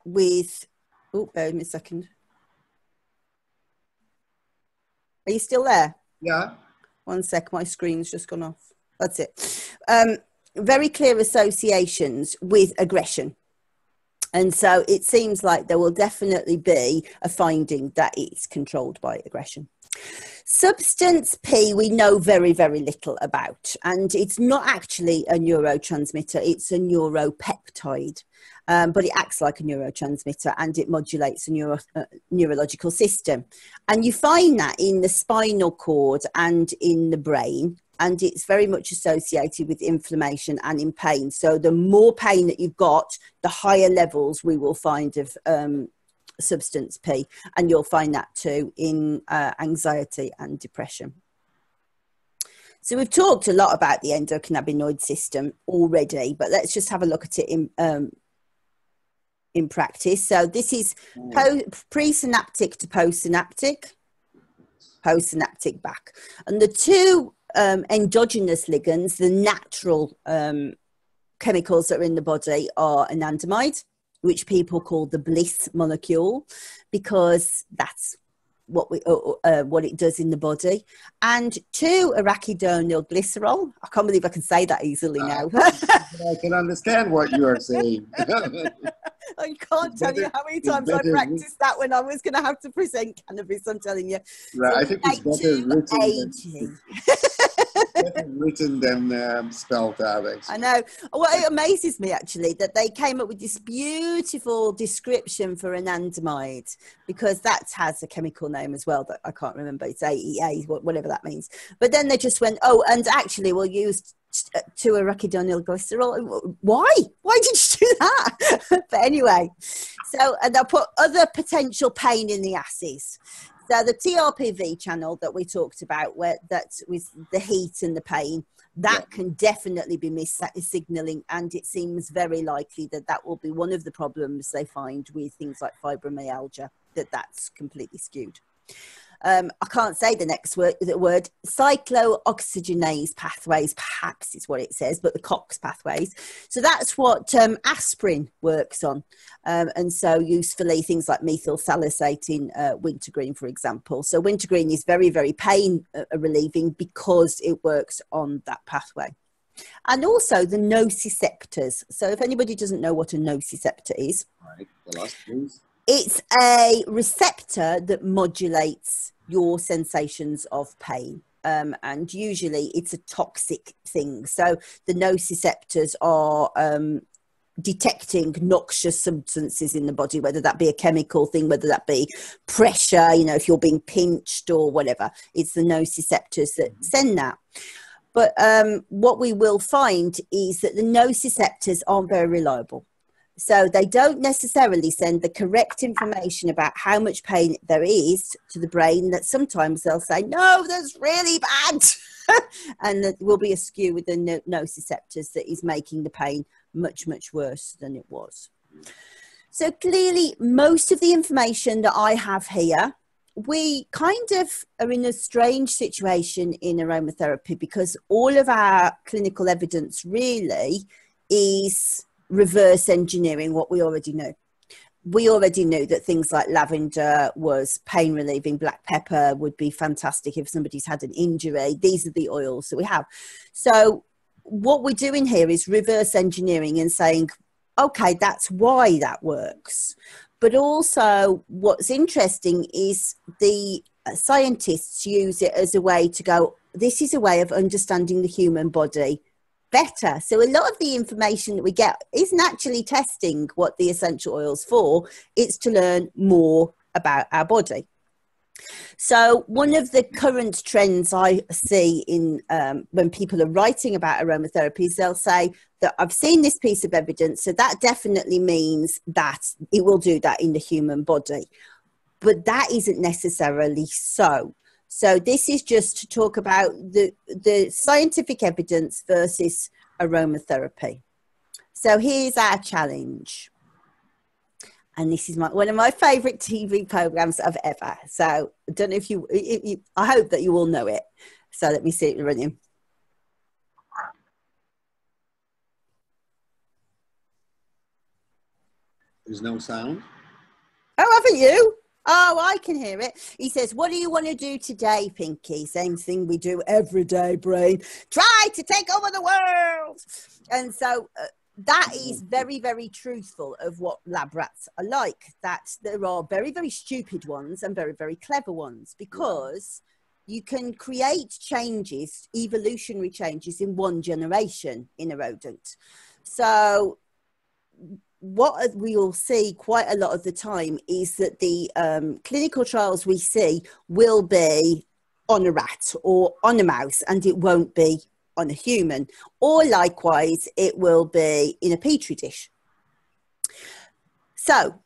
with, bear with me a second. Are you still there? Yeah. 1 sec, my screen's just gone off. That's it. Very clear associations with aggression. And so it seems like there will definitely be a finding that it's controlled by aggression. Substance P we know very, very little about, and it's not actually a neurotransmitter, it's a neuropeptide, but it acts like a neurotransmitter and it modulates a neurological system. And you find that in the spinal cord and in the brain, and it's very much associated with inflammation and in pain. So the more pain that you've got, the higher levels we will find of substance P, and you'll find that too in anxiety and depression. So we've talked a lot about the endocannabinoid system already, but let's just have a look at it in practice. So this is presynaptic to postsynaptic, postsynaptic back, and the two endogenous ligands, the natural chemicals that are in the body, are anandamide, which people call the bliss molecule, because that's what it does in the body, and 2-arachidonyl glycerol. I can't believe I can say that easily now. I can understand what you are saying. I can't tell you how many times I practiced that when I was going to have to present cannabis, I'm telling you. Right, so I think it's better written better written than spelled out, actually. I know. Well, it amazes me, actually, that they came up with this beautiful description for anandamide, because that has a chemical name as well that I can't remember. It's AEA, whatever that means. But then they just went, oh, and actually we'll use 2-arachidonyl glycerol. Why? Why did you do that? But anyway, so, and they'll put other potential pain in the assays. So the TRPV channel that we talked about, where that's with the heat and the pain, that can definitely be signaling, and it seems very likely that that will be one of the problems they find with things like fibromyalgia, that's completely skewed. I can't say the next word, cyclooxygenase pathways, perhaps is what it says, but the COX pathways. So that's what aspirin works on. And so usefully things like methyl salicylate in wintergreen, for example. So wintergreen is very, very pain relieving because it works on that pathway. And also the nociceptors. So if anybody doesn't know what a nociceptor is. Right, the last please. It's a receptor that modulates your sensations of pain. And usually it's a toxic thing. So the nociceptors are detecting noxious substances in the body, whether that be a chemical thing, whether that be pressure, you know, if you're being pinched or whatever. It's the nociceptors that send that. But what we will find is that the nociceptors aren't very reliable. So they don't necessarily send the correct information about how much pain there is to the brain, that sometimes they'll say, no, that's really bad. And there will be a skew with the nociceptors that is making the pain much, much worse than it was. So clearly, most of the information that I have here, we kind of are in a strange situation in aromatherapy, because all of our clinical evidence really is reverse engineering what we already know. We already knew that things like lavender was pain relieving, black pepper would be fantastic if somebody's had an injury. These are the oils that we have. So what we're doing here is reverse engineering and saying, okay, that's why that works. But also what's interesting is the scientists use it as a way to go, this is a way of understanding the human body better. So a lot of the information that we get isn't actually testing what the essential oil's for. It's to learn more about our body. So one of the current trends I see in when people are writing about aromatherapy is they'll say that I've seen this piece of evidence, so that definitely means that it will do that in the human body. But that isn't necessarily so. So this is just to talk about the scientific evidence versus aromatherapy. So here's our challenge. And this is one of my favorite TV programs of ever. So I don't know if you, I hope that you all know it. So let me see it running. There's no sound. Oh, haven't you? Oh, I can hear it. He says, what do you want to do today, Pinky? Same thing we do every day, brain. Try to take over the world. And so that is very, very truthful of what lab rats are like, that there are very, very stupid ones and very, very clever ones, because you can create changes, evolutionary changes in one generation in a rodent. So what we will see quite a lot of the time is that the clinical trials we see will be on a rat or on a mouse, and it won't be on a human, or likewise it will be in a petri dish. So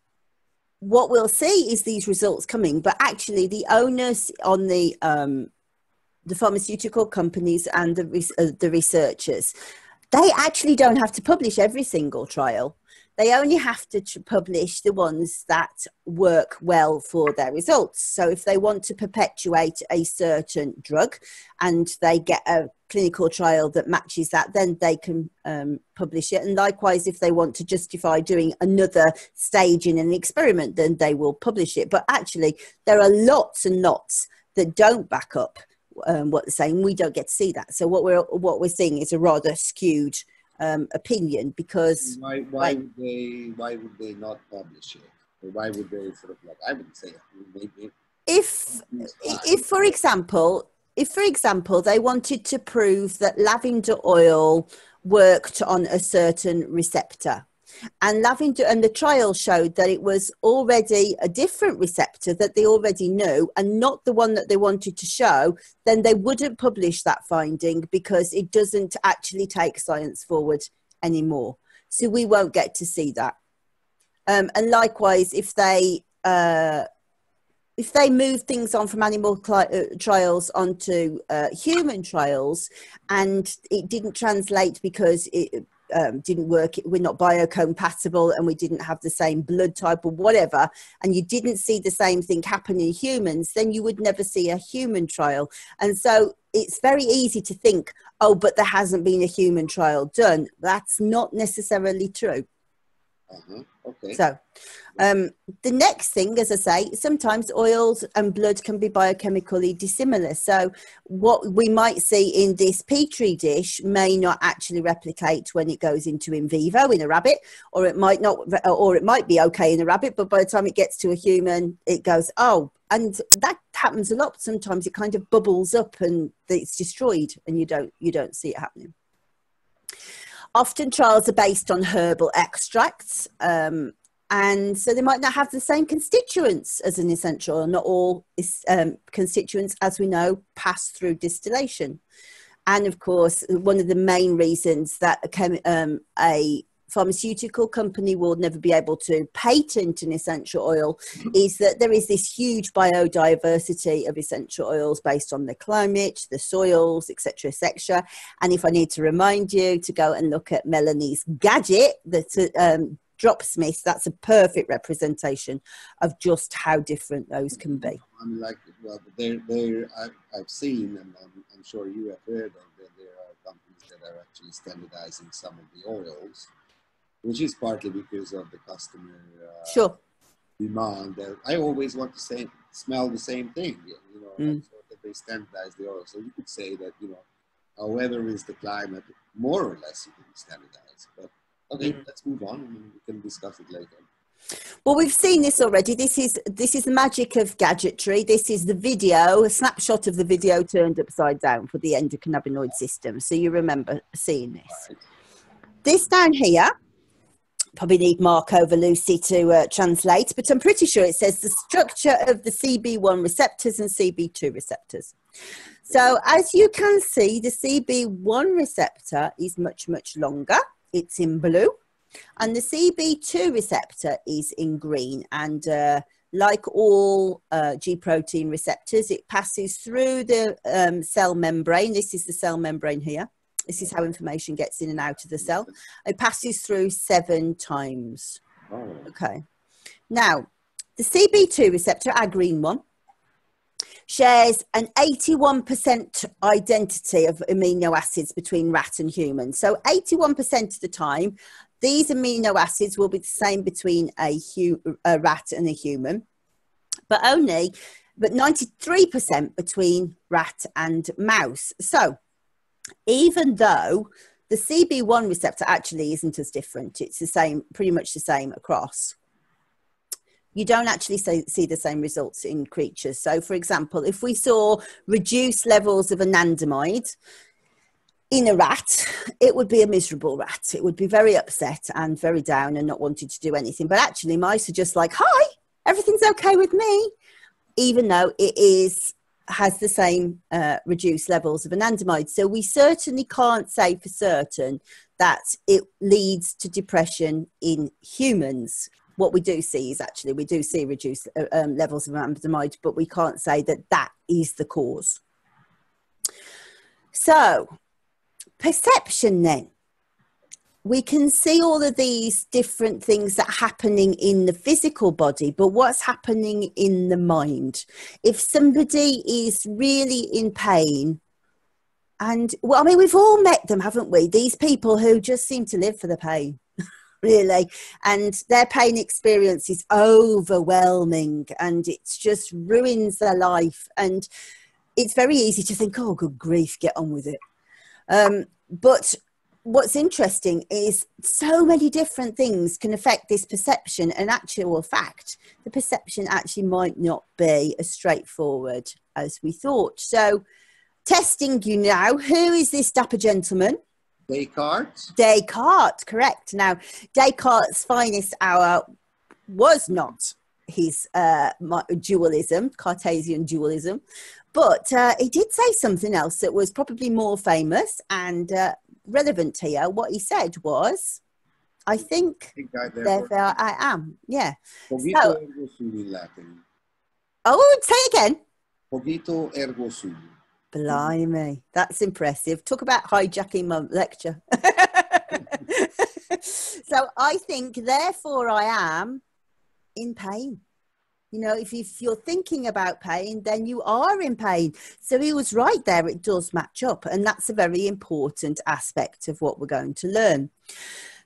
what we'll see is these results coming, but actually the onus on the pharmaceutical companies and the researchers, they actually don't have to publish every single trial. They only have to publish the ones that work well for their results. So if they want to perpetuate a certain drug and they get a clinical trial that matches that, then they can publish it. And likewise, if they want to justify doing another stage in an experiment, then they will publish it. But actually, there are lots and lots that don't back up what they're saying. We don't get to see that. So what we're seeing is a rather skewed opinion, because why would they not publish it? Or why would they sort of, like, I wouldn't say it. Maybe if for example, if, for example, they wanted to prove that lavender oil worked on a certain receptor, and the trial showed that it was already a different receptor that they already knew and not the one that they wanted to show, then they wouldn't publish that finding because it doesn't actually take science forward anymore. So we won't get to see that. And likewise, if they move things on from animal trials onto human trials and it didn't translate because it didn't work, we're not biocompatible and we didn't have the same blood type or whatever, and you didn't see the same thing happen in humans, then you would never see a human trial. And so it's very easy to think, oh, but there hasn't been a human trial done. That's not necessarily true. Okay. So the next thing, as I say, sometimes oils and blood can be biochemically dissimilar. So what we might see in this petri dish may not actually replicate when it goes into in vivo in a rabbit, or it might not, or it might be okay in a rabbit, but by the time it gets to a human, it goes, oh, and that happens a lot. Sometimes it kind of bubbles up and it's destroyed and you don't see it happening. Often trials are based on herbal extracts, and so they might not have the same constituents as an essential oil. Not all constituents, as we know, pass through distillation. And of course, one of the main reasons that a pharmaceutical company will never be able to patent an essential oil is that there is this huge biodiversity of essential oils based on the climate, the soils, etc., etc. And if I need to remind you to go and look at Melanie's gadget, the Dropsmith, that's a perfect representation of just how different those can be. I mean, like, well, I've seen, and I'm sure you have heard of, that there are companies that are actually standardizing some of the oils, which is partly because of the customer sure. demand. I always want to smell the same thing, you know, so that they standardize the oil. So you could say that, you know, however is the climate, more or less you can standardize. But okay, let's move on and we can discuss it later. Well, we've seen this already. This is the magic of gadgetry. This is the video, a snapshot of the video turned upside down for the endocannabinoid system. So you remember seeing this. Right. This down here, probably need Mark over Lucy to translate, but I'm pretty sure it says the structure of the CB1 receptors and CB2 receptors. So as you can see, the CB1 receptor is much, much longer. It's in blue. And the CB2 receptor is in green. And like all G protein receptors, it passes through the cell membrane. This is the cell membrane here. This is how information gets in and out of the cell. It passes through 7 times. Oh. Okay. Now, the CB2 receptor, our green one, shares an 81% identity of amino acids between rat and human. So 81% of the time, these amino acids will be the same between a rat and a human, but 93% between rat and mouse. So even though the CB1 receptor actually isn't as different, it's the same, pretty much the same across, you don't actually see the same results in creatures. So for example, if we saw reduced levels of anandamide in a rat, it would be a miserable rat. It would be very upset and very down and not wanting to do anything. But actually mice are just like, hi, everything's okay with me, even though it has the same reduced levels of anandamide. So we certainly can't say for certain that it leads to depression in humans. What we do see is actually, we do see reduced levels of anandamide, but we can't say that that is the cause. So perception then. We can see all of these different things that are happening in the physical body, but what's happening in the mind? If somebody is really in pain, and well, I mean, we've all met them, haven't we? These people who just seem to live for the pain, really, and their pain experience is overwhelming and it just ruins their life. And it's very easy to think, oh, good grief, get on with it. But what's interesting is so many different things can affect this perception, and actual fact, the perception actually might not be as straightforward as we thought. So testing you now. Who is this dapper gentleman? Descartes. Descartes, correct. Now, Descartes' finest hour was not his dualism, Cartesian dualism, but he did say something else that was probably more famous and relevant here. What he said was, I think therefore I am. Yeah. Cogito ergo sum in Latin. Oh, say it again. Cogito ergo sum. Blimey, that's impressive. Talk about hijacking my lecture. So I think, therefore I am in pain. You know, if you're thinking about pain, then you are in pain. So he was right there. It does match up. And that's a very important aspect of what we're going to learn.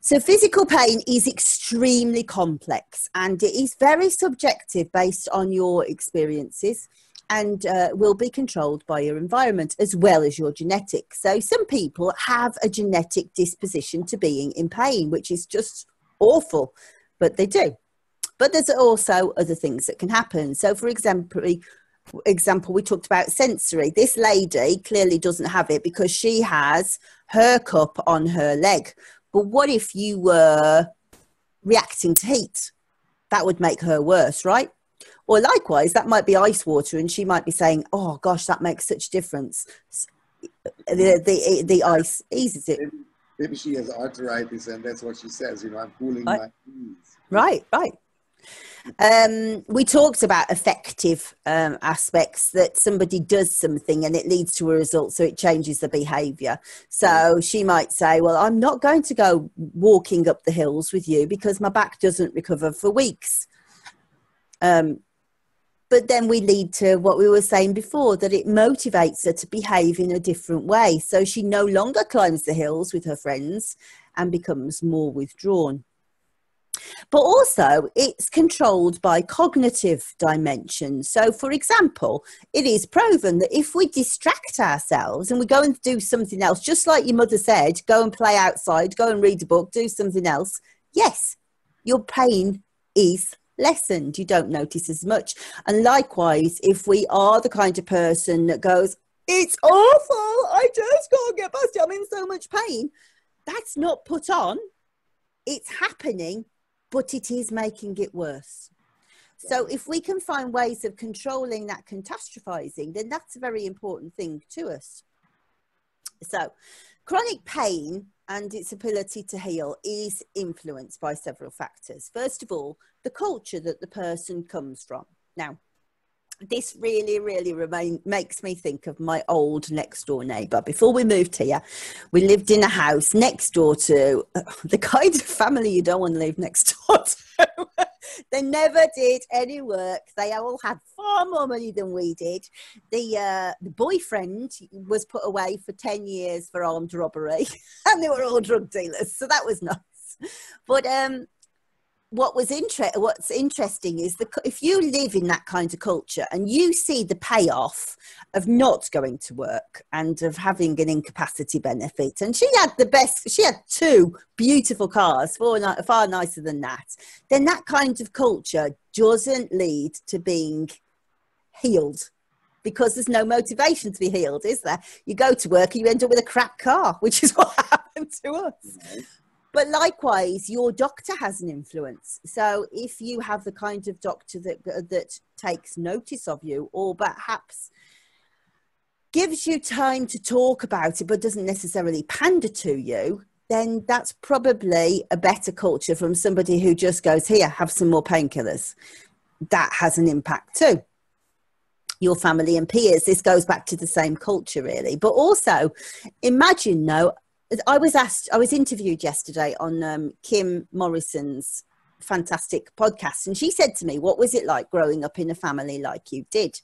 So physical pain is extremely complex and it is very subjective based on your experiences, and will be controlled by your environment as well as your genetics. So some people have a genetic disposition to being in pain, which is just awful, but they do. But there's also other things that can happen. So for example, we talked about sensory. This lady clearly doesn't have it because she has her cup on her leg. But what if you were reacting to heat? That would make her worse, right? Or likewise, that might be ice water and she might be saying, oh gosh, that makes such a difference. The ice eases it. Maybe she has arthritis and that's what she says, you know, I'm cooling my knees. Right. We talked about affective aspects, that somebody does something and it leads to a result, so it changes the behaviour. So she might say, well, I'm not going to go walking up the hills with you because my back doesn't recover for weeks. But then we lead to what we were saying before, that it motivates her to behave in a different way. So she no longer climbs the hills with her friends and becomes more withdrawn. But also it's controlled by cognitive dimensions. So for example, it is proven that if we distract ourselves and we go and do something else, just like your mother said, go and play outside, go and read a book, do something else, yes, your pain is lessened. You don't notice as much. And likewise, if we are the kind of person that goes, it's awful, I just can't get past it, I'm in so much pain, that's not put on, it's happening, but it is making it worse. So if we can find ways of controlling that catastrophizing, then that's a very important thing to us. So chronic pain and its ability to heal is influenced by several factors. First of all, the culture that the person comes from. Now, this really makes me think of my old next door neighbour. Before we moved here, we lived in a house next door to the kind of family you don't want to live next door to. They never did any work. They all had far more money than we did. The boyfriend was put away for 10 years for armed robbery, and they were all drug dealers. So that was nice. But what's interesting is if you live in that kind of culture and you see the payoff of not going to work and of having an incapacity benefit, and she had 2 beautiful cars, far nicer than that, then that kind of culture doesn't lead to being healed, because there's no motivation to be healed, is there? You go to work and you end up with a crap car, which is what happened to us. Mm-hmm. But likewise, your doctor has an influence. So if you have the kind of doctor that takes notice of you, or perhaps gives you time to talk about it, but doesn't necessarily pander to you, then that's probably a better culture from somebody who just goes, here, have some more painkillers. That has an impact too. Your family and peers, this goes back to the same culture really. But also imagine I was interviewed yesterday on Kim Morrison's fantastic podcast, and she said to me, what was it like growing up in a family like you did?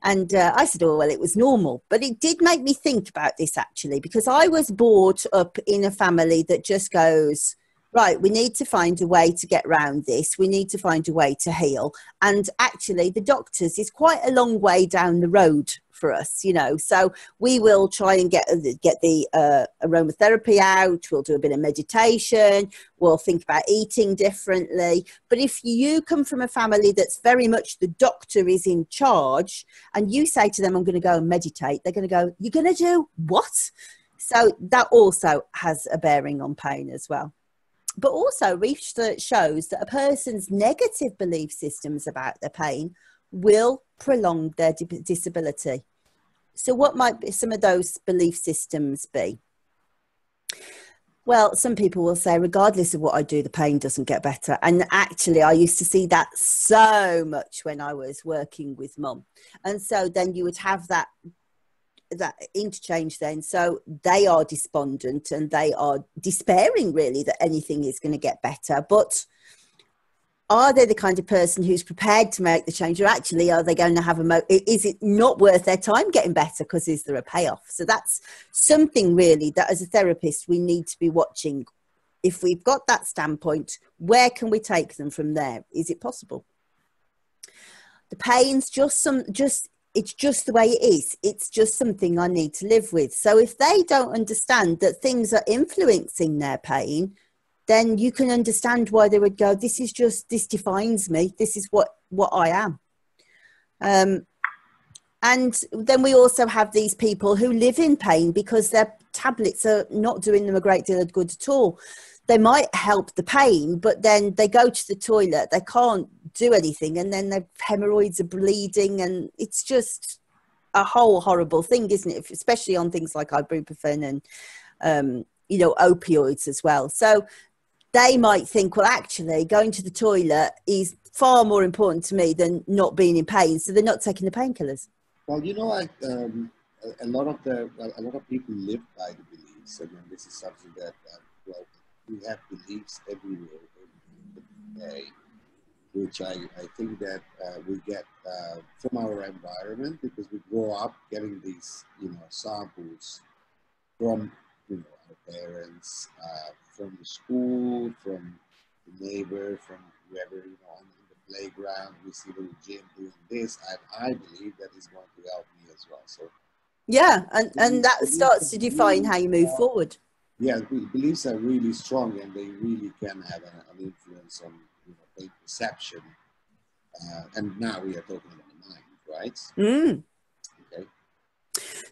And I said, oh, well, it was normal. But it did make me think about this actually, because I was brought up in a family that just goes, right, we need to find a way to get around this. We need to find a way to heal. And actually, the doctors is quite a long way down the road for us, you know. So we will try and get the aromatherapy out. We'll do a bit of meditation. We'll think about eating differently. But if you come from a family that's very much the doctor is in charge, and you say to them, I'm going to go and meditate, they're going to go, you're going to do what? So that also has a bearing on pain as well. But also research shows that a person's negative belief systems about their pain will prolong their disability. So what might be some of those belief systems be? Well, some people will say, regardless of what I do, the pain doesn't get better. And actually, I used to see that so much when I was working with mum. And so then you would have that interchange then. So they are despondent and they are despairing really that anything is going to get better. But are they the kind of person who's prepared to make the change, or actually are they going to have is it not worth their time getting better because is there a payoff? So that's something really that as a therapist we need to be watching. If we've got that standpoint, where can we take them from there? Is it possible? The pain's it's just the way it is. It's just something I need to live with. So if they don't understand that things are influencing their pain, then you can understand why they would go, this defines me. This is what I am. And then we also have these people who live in pain because their tablets are not doing them a great deal of good at all. They might help the pain, but then they go to the toilet, they can't do anything, and then their hemorrhoids are bleeding, and it's just a whole horrible thing, isn't it? Especially on things like ibuprofen and, opioids as well. So they might think, well, actually, going to the toilet is far more important to me than not being in pain, so they're not taking the painkillers. Well, a lot of people live by the beliefs, and this is something that we have beliefs everywhere in the day, which I think that we get from our environment, because we grow up getting these, samples from, our parents, from the school, from the neighbor, from whoever, in the playground, we see little Jim doing this, and I believe that is going to help me as well. So yeah, and that starts to define how you move forward. Yeah, beliefs are really strong, and they really can have an influence on pain perception. And now we are talking about the mind, right? Mm. Okay.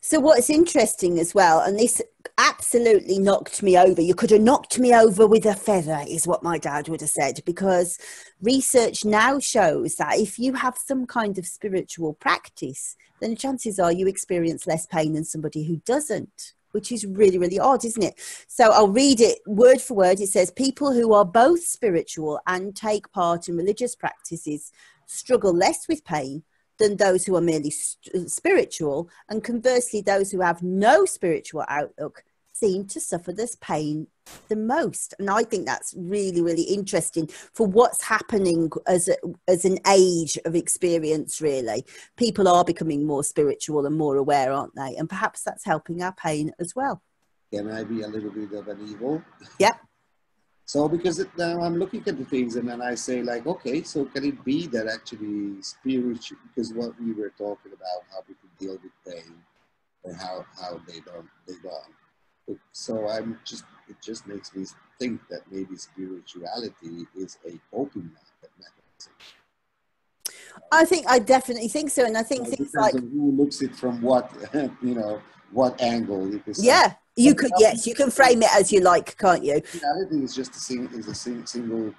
So what's interesting as well, and this absolutely knocked me over. You could have knocked me over with a feather, is what my dad would have said, because research now shows that if you have some kind of spiritual practice, then the chances are you experience less pain than somebody who doesn't, which is really, really odd, isn't it? So I'll read it word for word. It says, people who are both spiritual and take part in religious practices struggle less with pain than those who are merely spiritual, and conversely, those who have no spiritual outlook seem to suffer this pain the most. And I think that's really, really interesting for what's happening as an age of experience, really. People are becoming more spiritual and more aware, aren't they? And perhaps that's helping our pain as well. Can I be a little bit of an evil? Yeah. So because now I'm looking at the things, and then I say like, okay, so can it be that actually spiritual, because what we were talking about, how people deal with pain, or how they don't. So it just makes me think that maybe spirituality is a coping mechanism. I definitely think so, and I think things like who looks it from what what angle. Yeah, you could. Yes, you can frame it as you like, can't you? Reality is just a single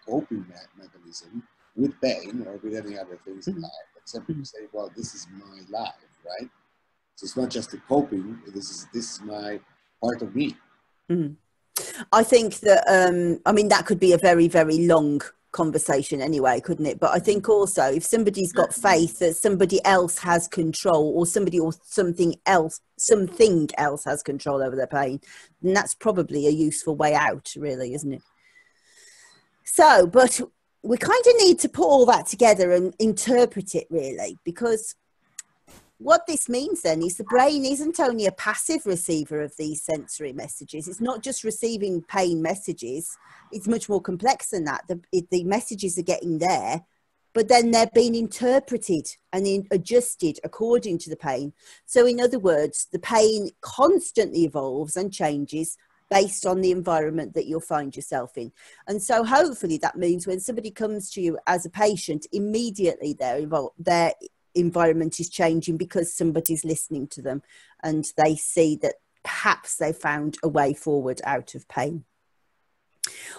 coping mechanism with pain or with any other things in life. But some people say, well, this is my life, right? So it's not just a coping. This is my part of me. Mm. I think that that could be a very, very long conversation anyway, couldn't it? But I think also if somebody's got faith that somebody else has control, or something else has control over their pain, then that's probably a useful way out, really, isn't it? So, but we kind of need to put all that together and interpret it, really, because what this means then is the brain isn't only a passive receiver of these sensory messages. It's not just receiving pain messages. It's much more complex than that. The messages are getting there, but then they're being interpreted and adjusted according to the pain. So in other words, the pain constantly evolves and changes based on the environment that you'll find yourself in. And so hopefully that means when somebody comes to you as a patient, immediately their environment is changing because somebody's listening to them and they see that perhaps they found a way forward out of pain.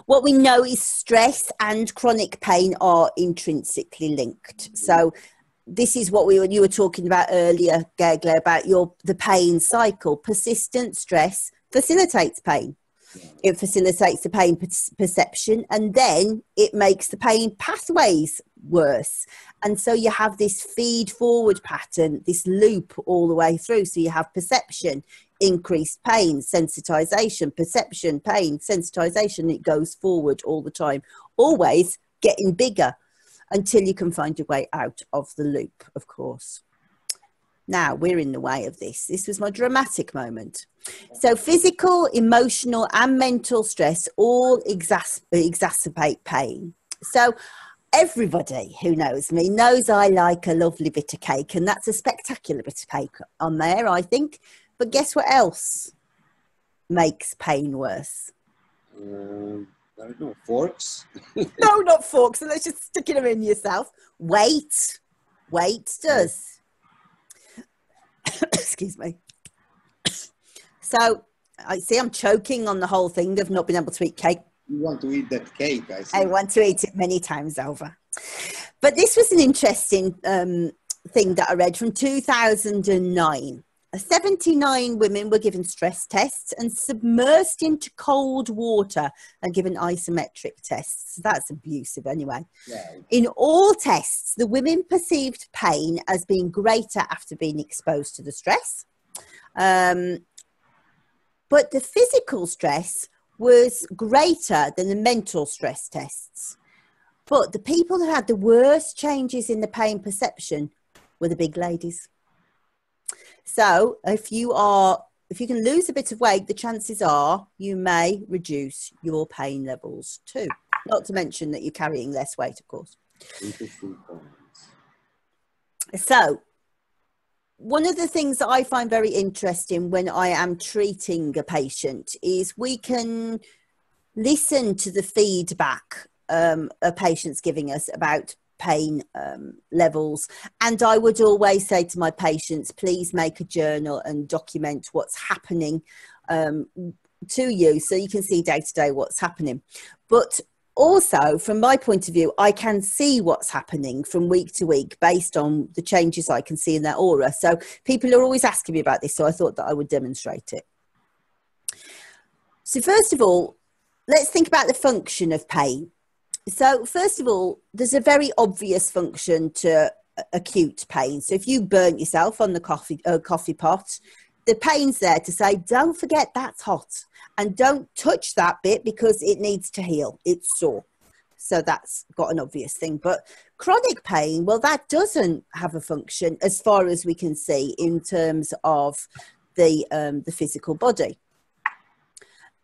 What we know is stress and chronic pain are intrinsically linked. So this is what you were talking about earlier, Gegla, about the pain cycle. Persistent stress facilitates pain. It facilitates the pain perception, and then it makes the pain pathways worse. And so you have this feed forward pattern, this loop all the way through. So you have perception, increased pain, sensitization, perception, pain, sensitization. It goes forward all the time, always getting bigger until you can find your way out of the loop, of course. Now we're in the way of this. This was my dramatic moment. So physical, emotional and mental stress all exacerbate pain. So everybody who knows me knows I like a lovely bit of cake, and that's a spectacular bit of cake on there, I think. But guess what else makes pain worse? I don't know, forks? No, not forks. So let's just stick them in yourself. Weight. Weight does. Excuse me. So I see I'm choking on the whole thing of not being able to eat cake. You want to eat that cake, I see. I want to eat it many times over. But this was an interesting thing that I read from 2009. 79 women were given stress tests and submersed into cold water and given isometric tests. That's abusive anyway. Yeah. In all tests, the women perceived pain as being greater after being exposed to the stress. But the physical stress was greater than the mental stress tests. But the people who had the worst changes in the pain perception were the big ladies. So if you can lose a bit of weight, the chances are you may reduce your pain levels too. Not to mention that you're carrying less weight, of course. Interesting point. So one of the things that I find very interesting when I am treating a patient is we can listen to the feedback a patient's giving us about pain levels. And I would always say to my patients, please make a journal and document what's happening to you so you can see day to day what's happening. But also, from my point of view, I can see what's happening from week to week based on the changes I can see in their aura. So people are always asking me about this, so I thought that I would demonstrate it. So first of all, let's think about the function of pain. So first of all, there's a very obvious function to acute pain. So if you burnt yourself on the coffee pot, the pain's there to say, don't forget that's hot and don't touch that bit because it needs to heal. It's sore. So that's got an obvious thing. But chronic pain, well, that doesn't have a function as far as we can see in terms of the physical body.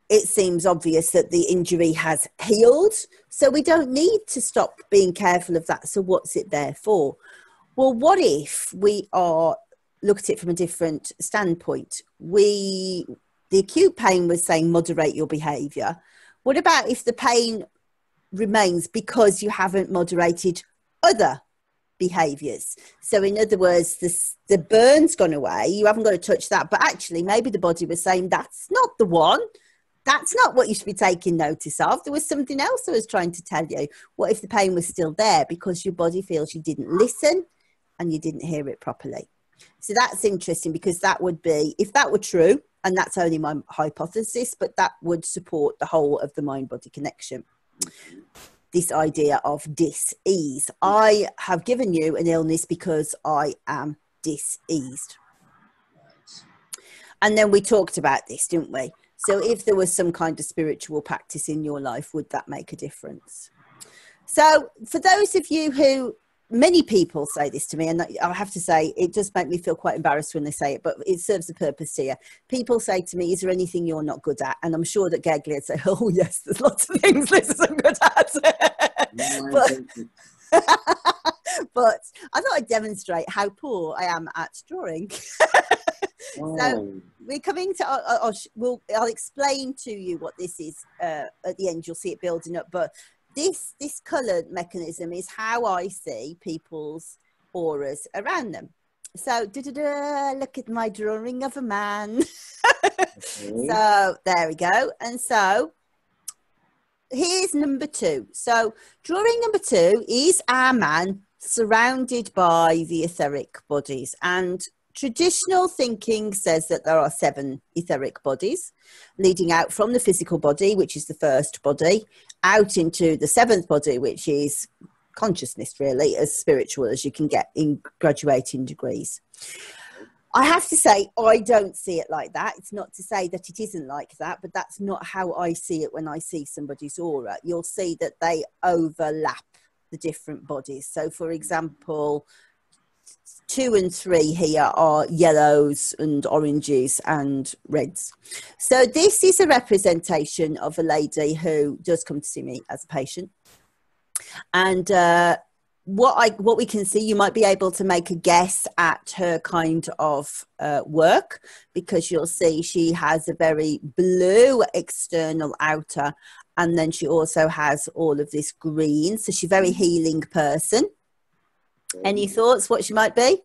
It seems obvious that the injury has healed, so we don't need to stop being careful of that. So what's it there for? Well, what if we look at it from a different standpoint? The acute pain was saying moderate your behaviour. What about if the pain remains because you haven't moderated other behaviours? So in other words, the burn's gone away, you haven't got to touch that, but actually maybe the body was saying that's not the one. That's not what you should be taking notice of. There was something else I was trying to tell you. What if the pain was still there because your body feels you didn't listen and you didn't hear it properly? So that's interesting because that would be, if that were true, and that's only my hypothesis, but that would support the whole of the mind-body connection. This idea of dis-ease. I have given you an illness because I am dis-eased. And then we talked about this, didn't we? So if there was some kind of spiritual practice in your life, would that make a difference? So for those of you who many people say this to me, and I have to say it does make me feel quite embarrassed when they say it, but it serves a purpose here. People say to me, is there anything you're not good at? And I'm sure that Gegli would say, oh yes, there's lots of things Liz isn't good at. But I thought I'd demonstrate how poor I am at drawing. So we're coming to, I'll explain to you what this is at the end. You'll see it building up, but this coloured mechanism is how I see people's auras around them. So look at my drawing of a man. So there we go. And so here's number 2. So drawing number 2 is our man surrounded by the etheric bodies, and traditional thinking says that there are 7 etheric bodies leading out from the physical body, which is the first body, out into the 7th body, which is consciousness, really, as spiritual as you can get in graduating degrees. I have to say, I don't see it like that. It's not to say that it isn't like that, but that's not how I see it when I see somebody's aura. You'll see that they overlap the different bodies. So, for example, 2 and 3 here are yellows and oranges and reds. So this is a representation of a lady who does come to see me as a patient. And what we can see, you might be able to make a guess at her kind of work, because you'll see she has a very blue external outer, and then she also has all of this green. So she's a very healing person. Any thoughts what she might be?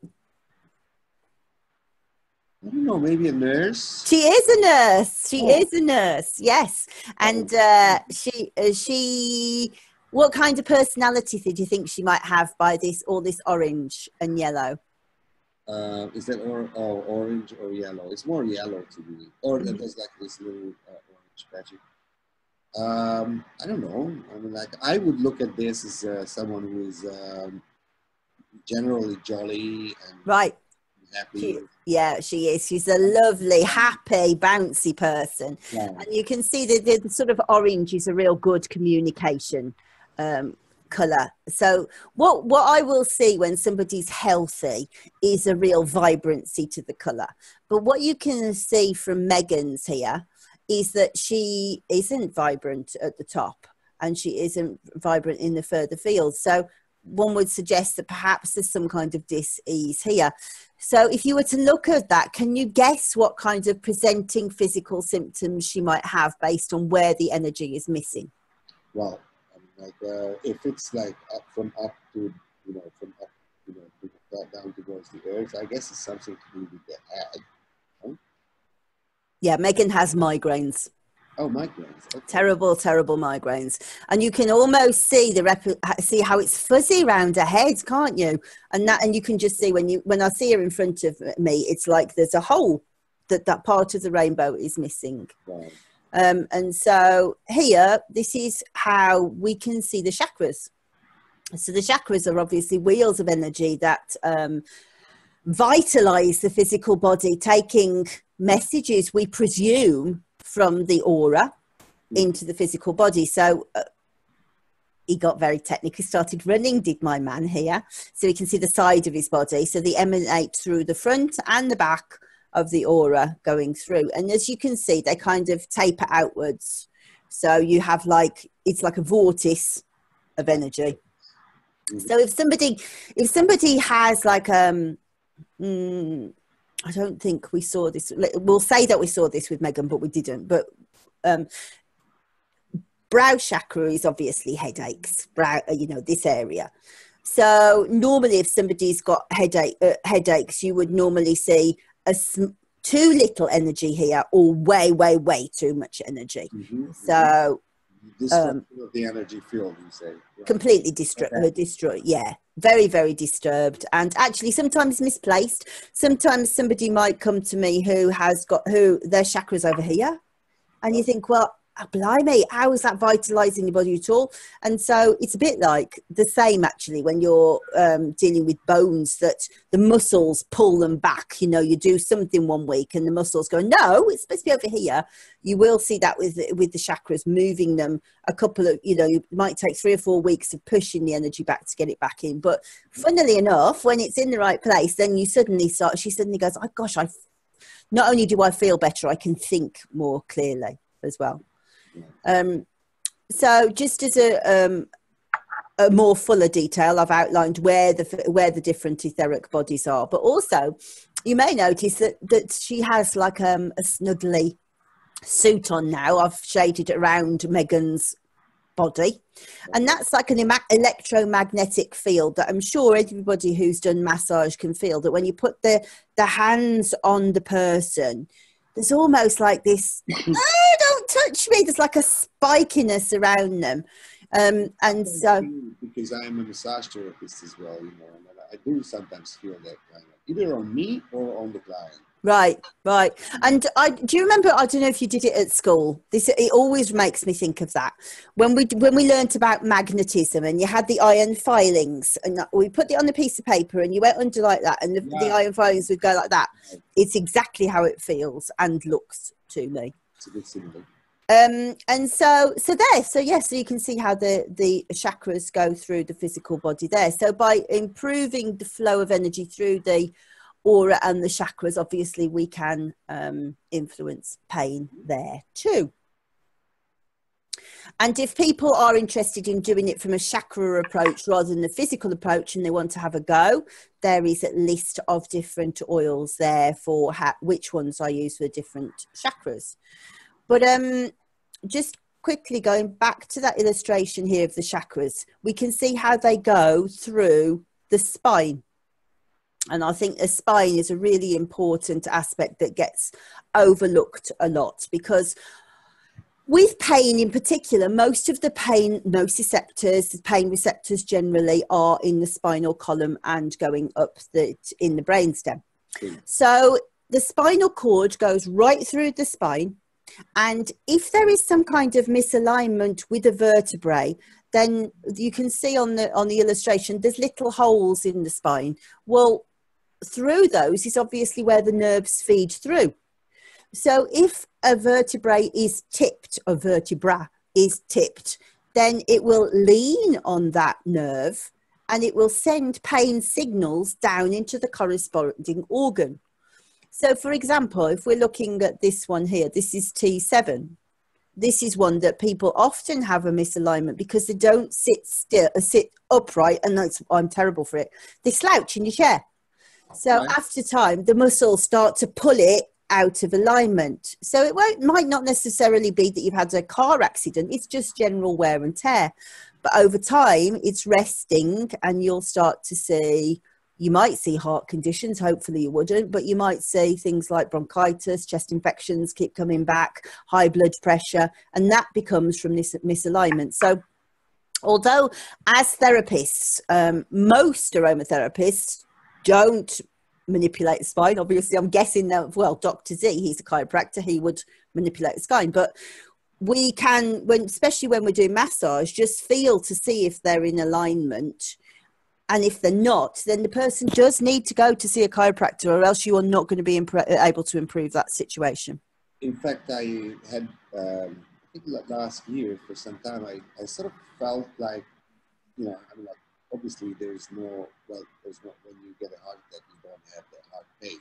I don't know, maybe a nurse. She is a nurse. She is a nurse, yes. And she what kind of personality do you think she might have by all this orange and yellow? Is that orange or yellow? It's more yellow to me. Or there's like this little orange patchy. I don't know. I mean, like, I would look at this as someone who is generally jolly and right. Happy. She is. She's a lovely, happy, bouncy person. Yeah. And you can see that the sort of orange is a real good communication colour. So what I will see when somebody's healthy is a real vibrancy to the colour. But what you can see from Megan's here is that she isn't vibrant at the top, and she isn't vibrant in the further fields. So one would suggest that perhaps there's some kind of dis-ease here. So if you were to look at that, can you guess what kind of presenting physical symptoms she might have based on where the energy is missing? Well, if it's like from up to down towards the earth, I guess it's something to do with the head. Huh? Yeah, Megan has migraines. Oh, migraines. Okay. Terrible, terrible migraines. And you can almost see see how it's fuzzy around her head, can't you? And you can just see when I see her in front of me, it's like there's a hole that part of the rainbow is missing. Right. And so here, this is how we can see the chakras. So the chakras are obviously wheels of energy that vitalize the physical body, taking messages, we presume, from the aura into the physical body. So he got very technical, started running, did my man here. So we can see the side of his body. So they emanate through the front and the back of the aura going through. And as you can see, they kind of taper outwards. So you have it's like a vortice of energy. So if somebody has I don't think we saw this. We'll say that we saw this with Megan, but we didn't. But brow chakra is obviously headaches, this area. So normally if somebody's got headaches, you would normally see too little energy here, or way, way, way too much energy. So of the energy field, you say. Right. Completely destroyed. Yeah, very, very disturbed, and actually sometimes misplaced. Sometimes somebody might come to me who their chakra's over here, and you think, well, oh, blimey, how is that vitalizing your body at all? And so it's a bit like the same actually when you're dealing with bones, that the muscles pull them back. You know, you do something one week and the muscles go, no, it's supposed to be over here. You will see that with the chakras, moving them a couple of, you know, it might take 3 or 4 weeks of pushing the energy back to get it back in. But funnily enough, when it's in the right place, then you suddenly start, she suddenly goes, oh gosh, not only do I feel better, I can think more clearly as well. So just as a more fuller detail, I've outlined where the different etheric bodies are, but also you may notice that she has like a snuggly suit on now. I've shaded it around Megan's body, and that's like an electromagnetic field that I'm sure everybody who's done massage can feel, that when you put the hands on the person, there's almost like this, oh, don't touch me. There's like a spikiness around them. And so, because I'm a massage therapist as well, you know, and I do sometimes feel that kind of, either on me or on the client. Right. And do you remember, I don't know if you did it at school, it always makes me think of that. When we learnt about magnetism and you had the iron filings and we put it on a piece of paper and you went under like that and the iron filings would go like that. It's exactly how it feels and looks to me. It's a bit similar. And so you can see how the chakras go through the physical body there. So by improving the flow of energy through the aura and the chakras, obviously we can influence pain there too. And if people are interested in doing it from a chakra approach rather than the physical approach and they want to have a go, there is a list of different oils there for which ones I use for different chakras. But just quickly going back to that illustration here of the chakras, we can see how they go through the spine. And I think the spine is a really important aspect that gets overlooked a lot, because with pain in particular, most of the pain nociceptors, pain receptors generally, are in the spinal column and going up in the brainstem. So the spinal cord goes right through the spine. And if there is some kind of misalignment with a vertebrae, then you can see on the illustration, there's little holes in the spine. Well, through those is obviously where the nerves feed through. So if a vertebrae is tipped, or vertebra is tipped, then it will lean on that nerve and it will send pain signals down into the corresponding organ. So for example, if we're looking at this one here, this is T7. This is one that people often have a misalignment because they don't sit upright, and I'm terrible for it. They slouch in your chair. So after time, the muscles start to pull it out of alignment. So it might not necessarily be that you've had a car accident. It's just general wear and tear. But over time, it's resting, and you'll start to see, you might see heart conditions. Hopefully you wouldn't, but you might see things like bronchitis, chest infections keep coming back, high blood pressure, and that becomes from this misalignment. So although as therapists, most aromatherapists don't manipulate the spine. Obviously, I'm guessing that, well, Dr. Z, he's a chiropractor, he would manipulate the spine. But we can, especially when we're doing massage, just feel to see if they're in alignment. And if they're not, then the person does need to go to see a chiropractor, or else you are not going to be able to improve that situation. In fact, I had, I think last year, for some time, I sort of felt like, you know, I mean, like, obviously there's no, when you get a heart attack, you don't have the heart pain,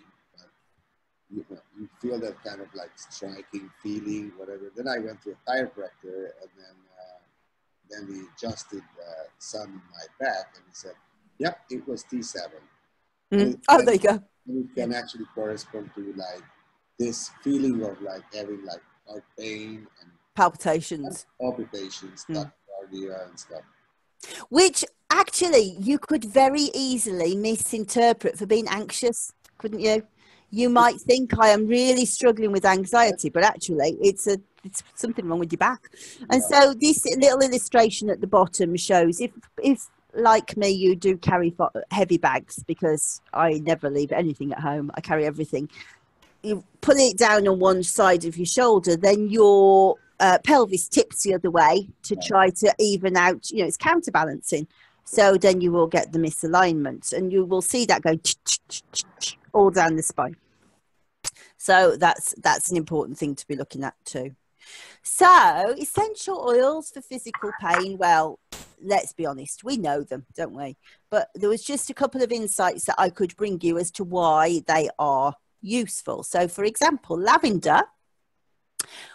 but you feel that kind of like striking feeling, whatever. Then I went to a chiropractor, and then he adjusted some in my back, and he said, yep, it was T7. Oh, there you go. It can actually correspond to like this feeling of like having like heart pain and palpitations, tachycardia and stuff. Which actually you could very easily misinterpret for being anxious, couldn't you? You might think, I am really struggling with anxiety, but actually it's something wrong with your back. And so this little illustration at the bottom shows if like me, you do carry heavy bags, because I never leave anything at home. I carry everything. You pull it down on one side of your shoulder, then your pelvis tips the other way to try to even out, you know, it's counterbalancing. So then you will get the misalignment, and you will see that go all down the spine. So that's an important thing to be looking at too. So essential oils for physical pain. Well, let's be honest, we know them, don't we? But there was just a couple of insights that I could bring you as to why they are useful. So for example, lavender,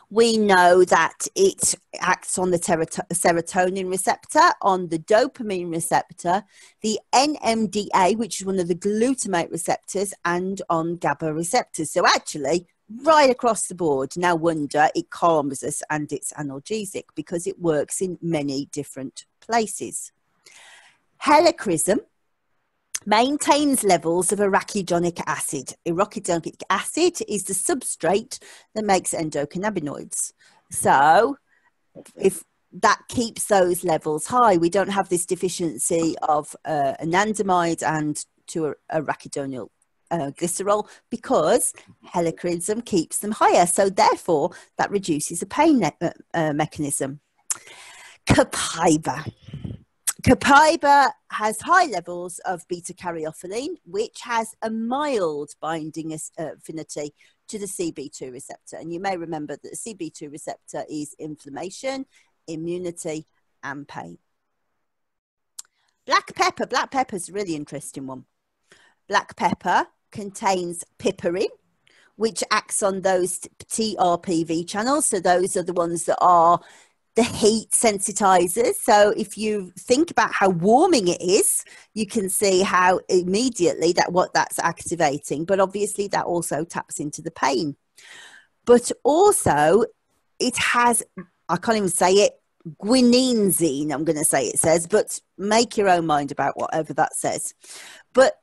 we know that it acts on the serotonin receptor, on the dopamine receptor, the NMDA, which is one of the glutamate receptors, and on GABA receptors. So actually, right across the board. No wonder it calms us and it's analgesic, because it works in many different places. Helichrysum maintains levels of arachidonic acid. Arachidonic acid is the substrate that makes endocannabinoids. So if that keeps those levels high, we don't have this deficiency of anandamide and to arachidonic glycerol, because helichrysum keeps them higher. So therefore, that reduces the pain mechanism. Copaiba. Copaiba has high levels of beta-caryophyllene, which has a mild binding affinity to the CB2 receptor. And you may remember that the CB2 receptor is inflammation, immunity, and pain. Black pepper. Black pepper is a really interesting one. Black pepper contains piperine, which acts on those TRPV channels. So those are the ones that are the heat sensitizers. So if you think about how warming it is, you can see how immediately that's activating. But obviously that also taps into the pain. But also it has, I can't even say it, guaninzine, I'm going to say it says, but make your own mind about whatever that says. But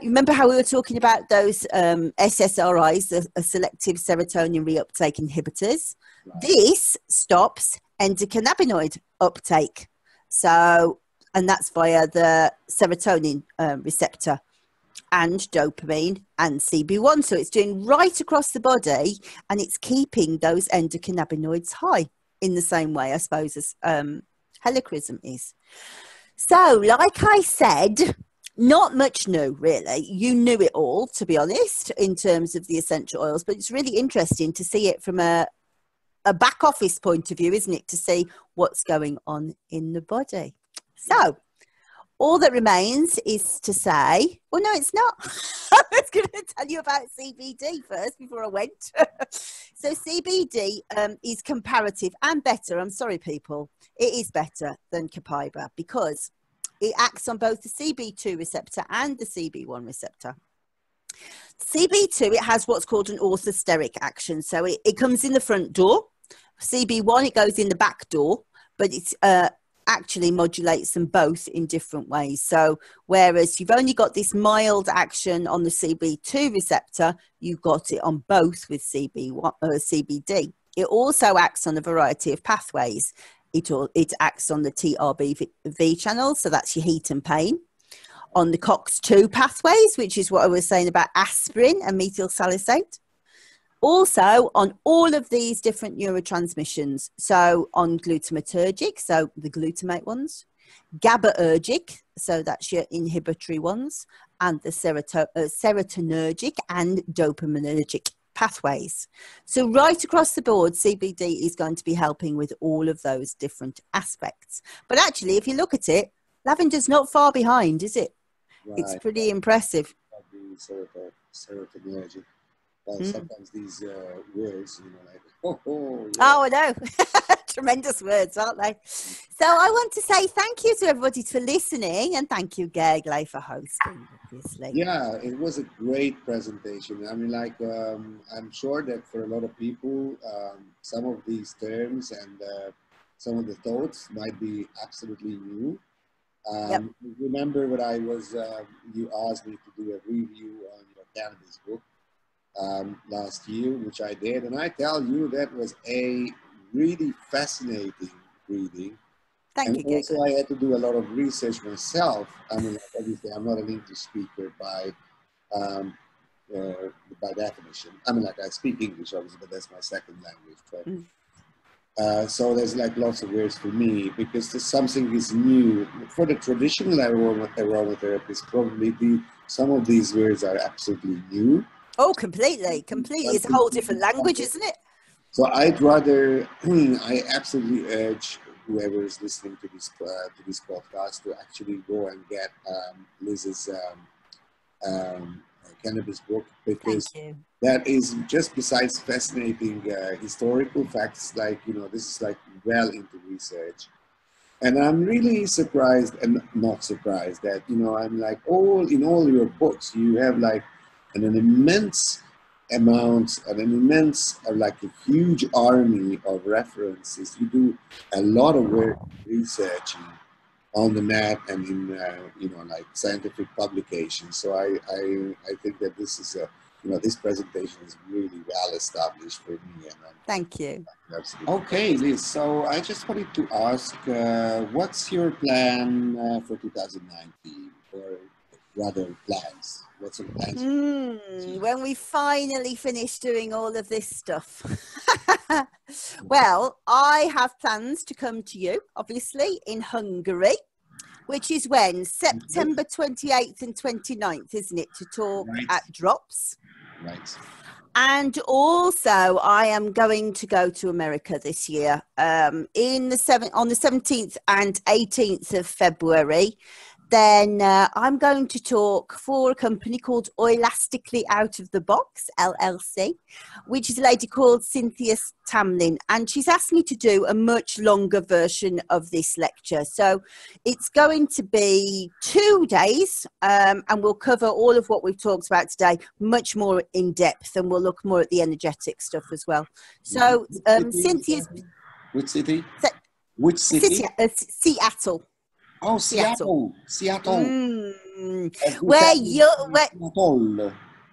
remember how we were talking about those SSRIs, the selective serotonin reuptake inhibitors? Right. This stops endocannabinoid uptake. So, and that's via the serotonin receptor and dopamine and CB1. So it's doing right across the body, and it's keeping those endocannabinoids high in the same way, I suppose, as helichrysum is. So, like I said, not much new, really. You knew it all, to be honest, in terms of the essential oils, but it's really interesting to see it from a back office point of view, isn't it, to see what's going on in the body. So all that remains is to say, well, no, it's not. I was going to tell you about CBD first before I went. So CBD is comparative and better. I'm sorry, people. It is better than Copaiba because it acts on both the CB2 receptor and the CB1 receptor. CB2, it has what's called an orthosteric action. So it comes in the front door. CB1, it goes in the back door, but it's actually modulates them both in different ways. So whereas you've only got this mild action on the CB2 receptor, you've got it on both with CBD. It also acts on a variety of pathways. It acts on the TRPV channel, so that's your heat and pain. On the COX-2 pathways, which is what I was saying about aspirin and methyl salicylate. Also on all of these different neurotransmissions. So on glutamatergic, so the glutamate ones, GABAergic, so that's your inhibitory ones, and the serotonergic and dopaminergic pathways. So right across the board, CBD is going to be helping with all of those different aspects. But actually, if you look at it, lavender's not far behind, is it? Right. It's pretty impressive. Serotonergic. Well, sometimes these words, you know, like, yeah. Oh, I know. Tremendous words, aren't they? So I want to say thank you to everybody for listening, and thank you, Gergely, for hosting, obviously. Yeah, it was a great presentation. I mean, like, I'm sure that for a lot of people, some of these terms and some of the thoughts might be absolutely new. Yep. Remember when you asked me to do a review on your cannabis book last year, which I did, and I tell you that was a really fascinating reading. Thank you. Also, I had to do a lot of research myself. I mean, obviously, I'm not an English speaker by definition. I mean, like, I speak English, obviously, but that's my second language. But So there's like lots of words for me because there's something is new. For the traditional aromatherapists, probably some of these words are absolutely new. Oh, completely. It's a whole different language, isn't it? So I'd rather, I absolutely urge whoever is listening to this podcast to actually go and get Liz's cannabis book, because that is just besides fascinating historical facts, like, this is like well into research. And I'm really surprised and not surprised that, I'm like, in all your books, you have like an immense amount, like a huge army of references. You do a lot of work researching on the net and in, like scientific publications. So I think that this is this presentation is really well established for me. And thank you. Okay, Liz. So I just wanted to ask, what's your plan for 2019, or rather plans? What's your plans? When we finally finish doing all of this stuff. Well, I have plans to come to you, obviously, in Hungary, which is when? September 28th and 29th, isn't it? To talk at Drops. Right. And also, I am going to go to America this year on the 17th and 18th of February. Then I'm going to talk for a company called Oilastically Out of the Box, LLC, which is a lady called Cynthia Tamlin. And she's asked me to do a much longer version of this lecture. So it's going to be 2 days, and we'll cover all of what we've talked about today, much more in depth, and we'll look more at the energetic stuff as well. So Cynthia's... Which city? Which city? Seattle. Oh, Seattle. Where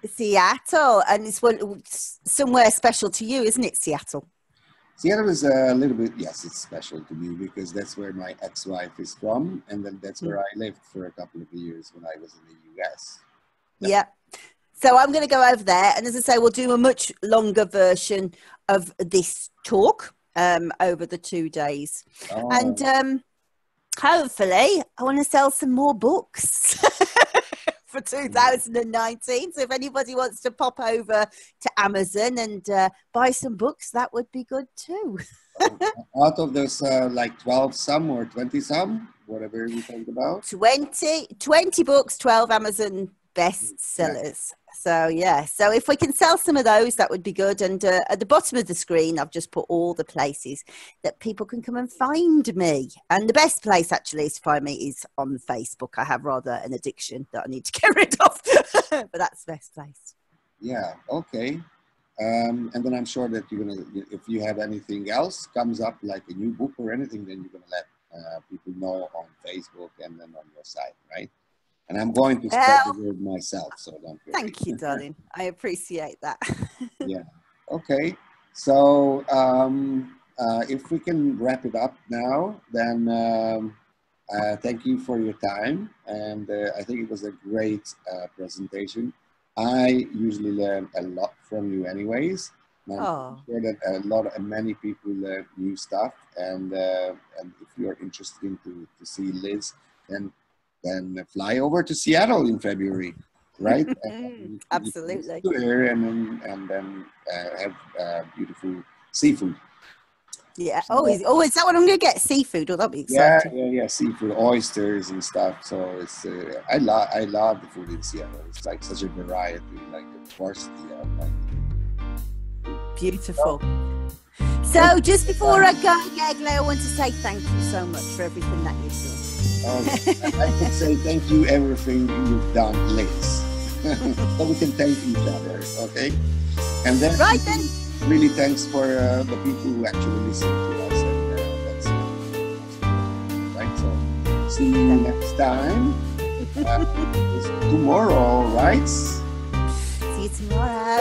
Seattle, and it's somewhere special to you, isn't it, Seattle? Seattle is a little bit, yes, it's special to me because that's where my ex-wife is from, and then that's where I lived for a couple of years when I was in the US. Yeah. So I'm going to go over there, and as I say, we'll do a much longer version of this talk over the 2 days. Oh. And hopefully, I want to sell some more books for 2019. So if anybody wants to pop over to Amazon and buy some books, that would be good too. Out of those, like 12 some or 20 some, whatever you think about? 20 books, 12 Amazon bestsellers. Yeah. So yeah, so if we can sell some of those, that would be good. And at the bottom of the screen, I've just put all the places that people can come and find me. And the best place actually to find me is on Facebook. I have rather an addiction that I need to get rid of, but that's the best place. Yeah, okay. And then I'm sure that if you have anything else comes up, like a new book or anything, then you're gonna let people know on Facebook and then on your site, right? And I'm going to spread the word myself, so don't worry. Thank you, darling. I appreciate that. Yeah. Okay. So if we can wrap it up now, then thank you for your time. And I think it was a great presentation. I usually learn a lot from you anyways. And I'm sure that many people learn new stuff. And if you're interested to see Liz, then fly over to Seattle in February, right? Absolutely. And then have beautiful seafood. Yeah. So, is that what I'm going to get? Seafood? Oh, that'll be exciting. Yeah. Seafood, oysters and stuff. So it's I love the food in Seattle. It's like such a variety, like a varsity. Beautiful. So just before I go, Yegle, I want to say thank you so much for everything that you've done. I could say thank you everything you've done, Liz. So we can thank each other, okay? And then really thanks for the people who actually listen to us. And that's right. So see you next time. It's tomorrow, right? See you tomorrow.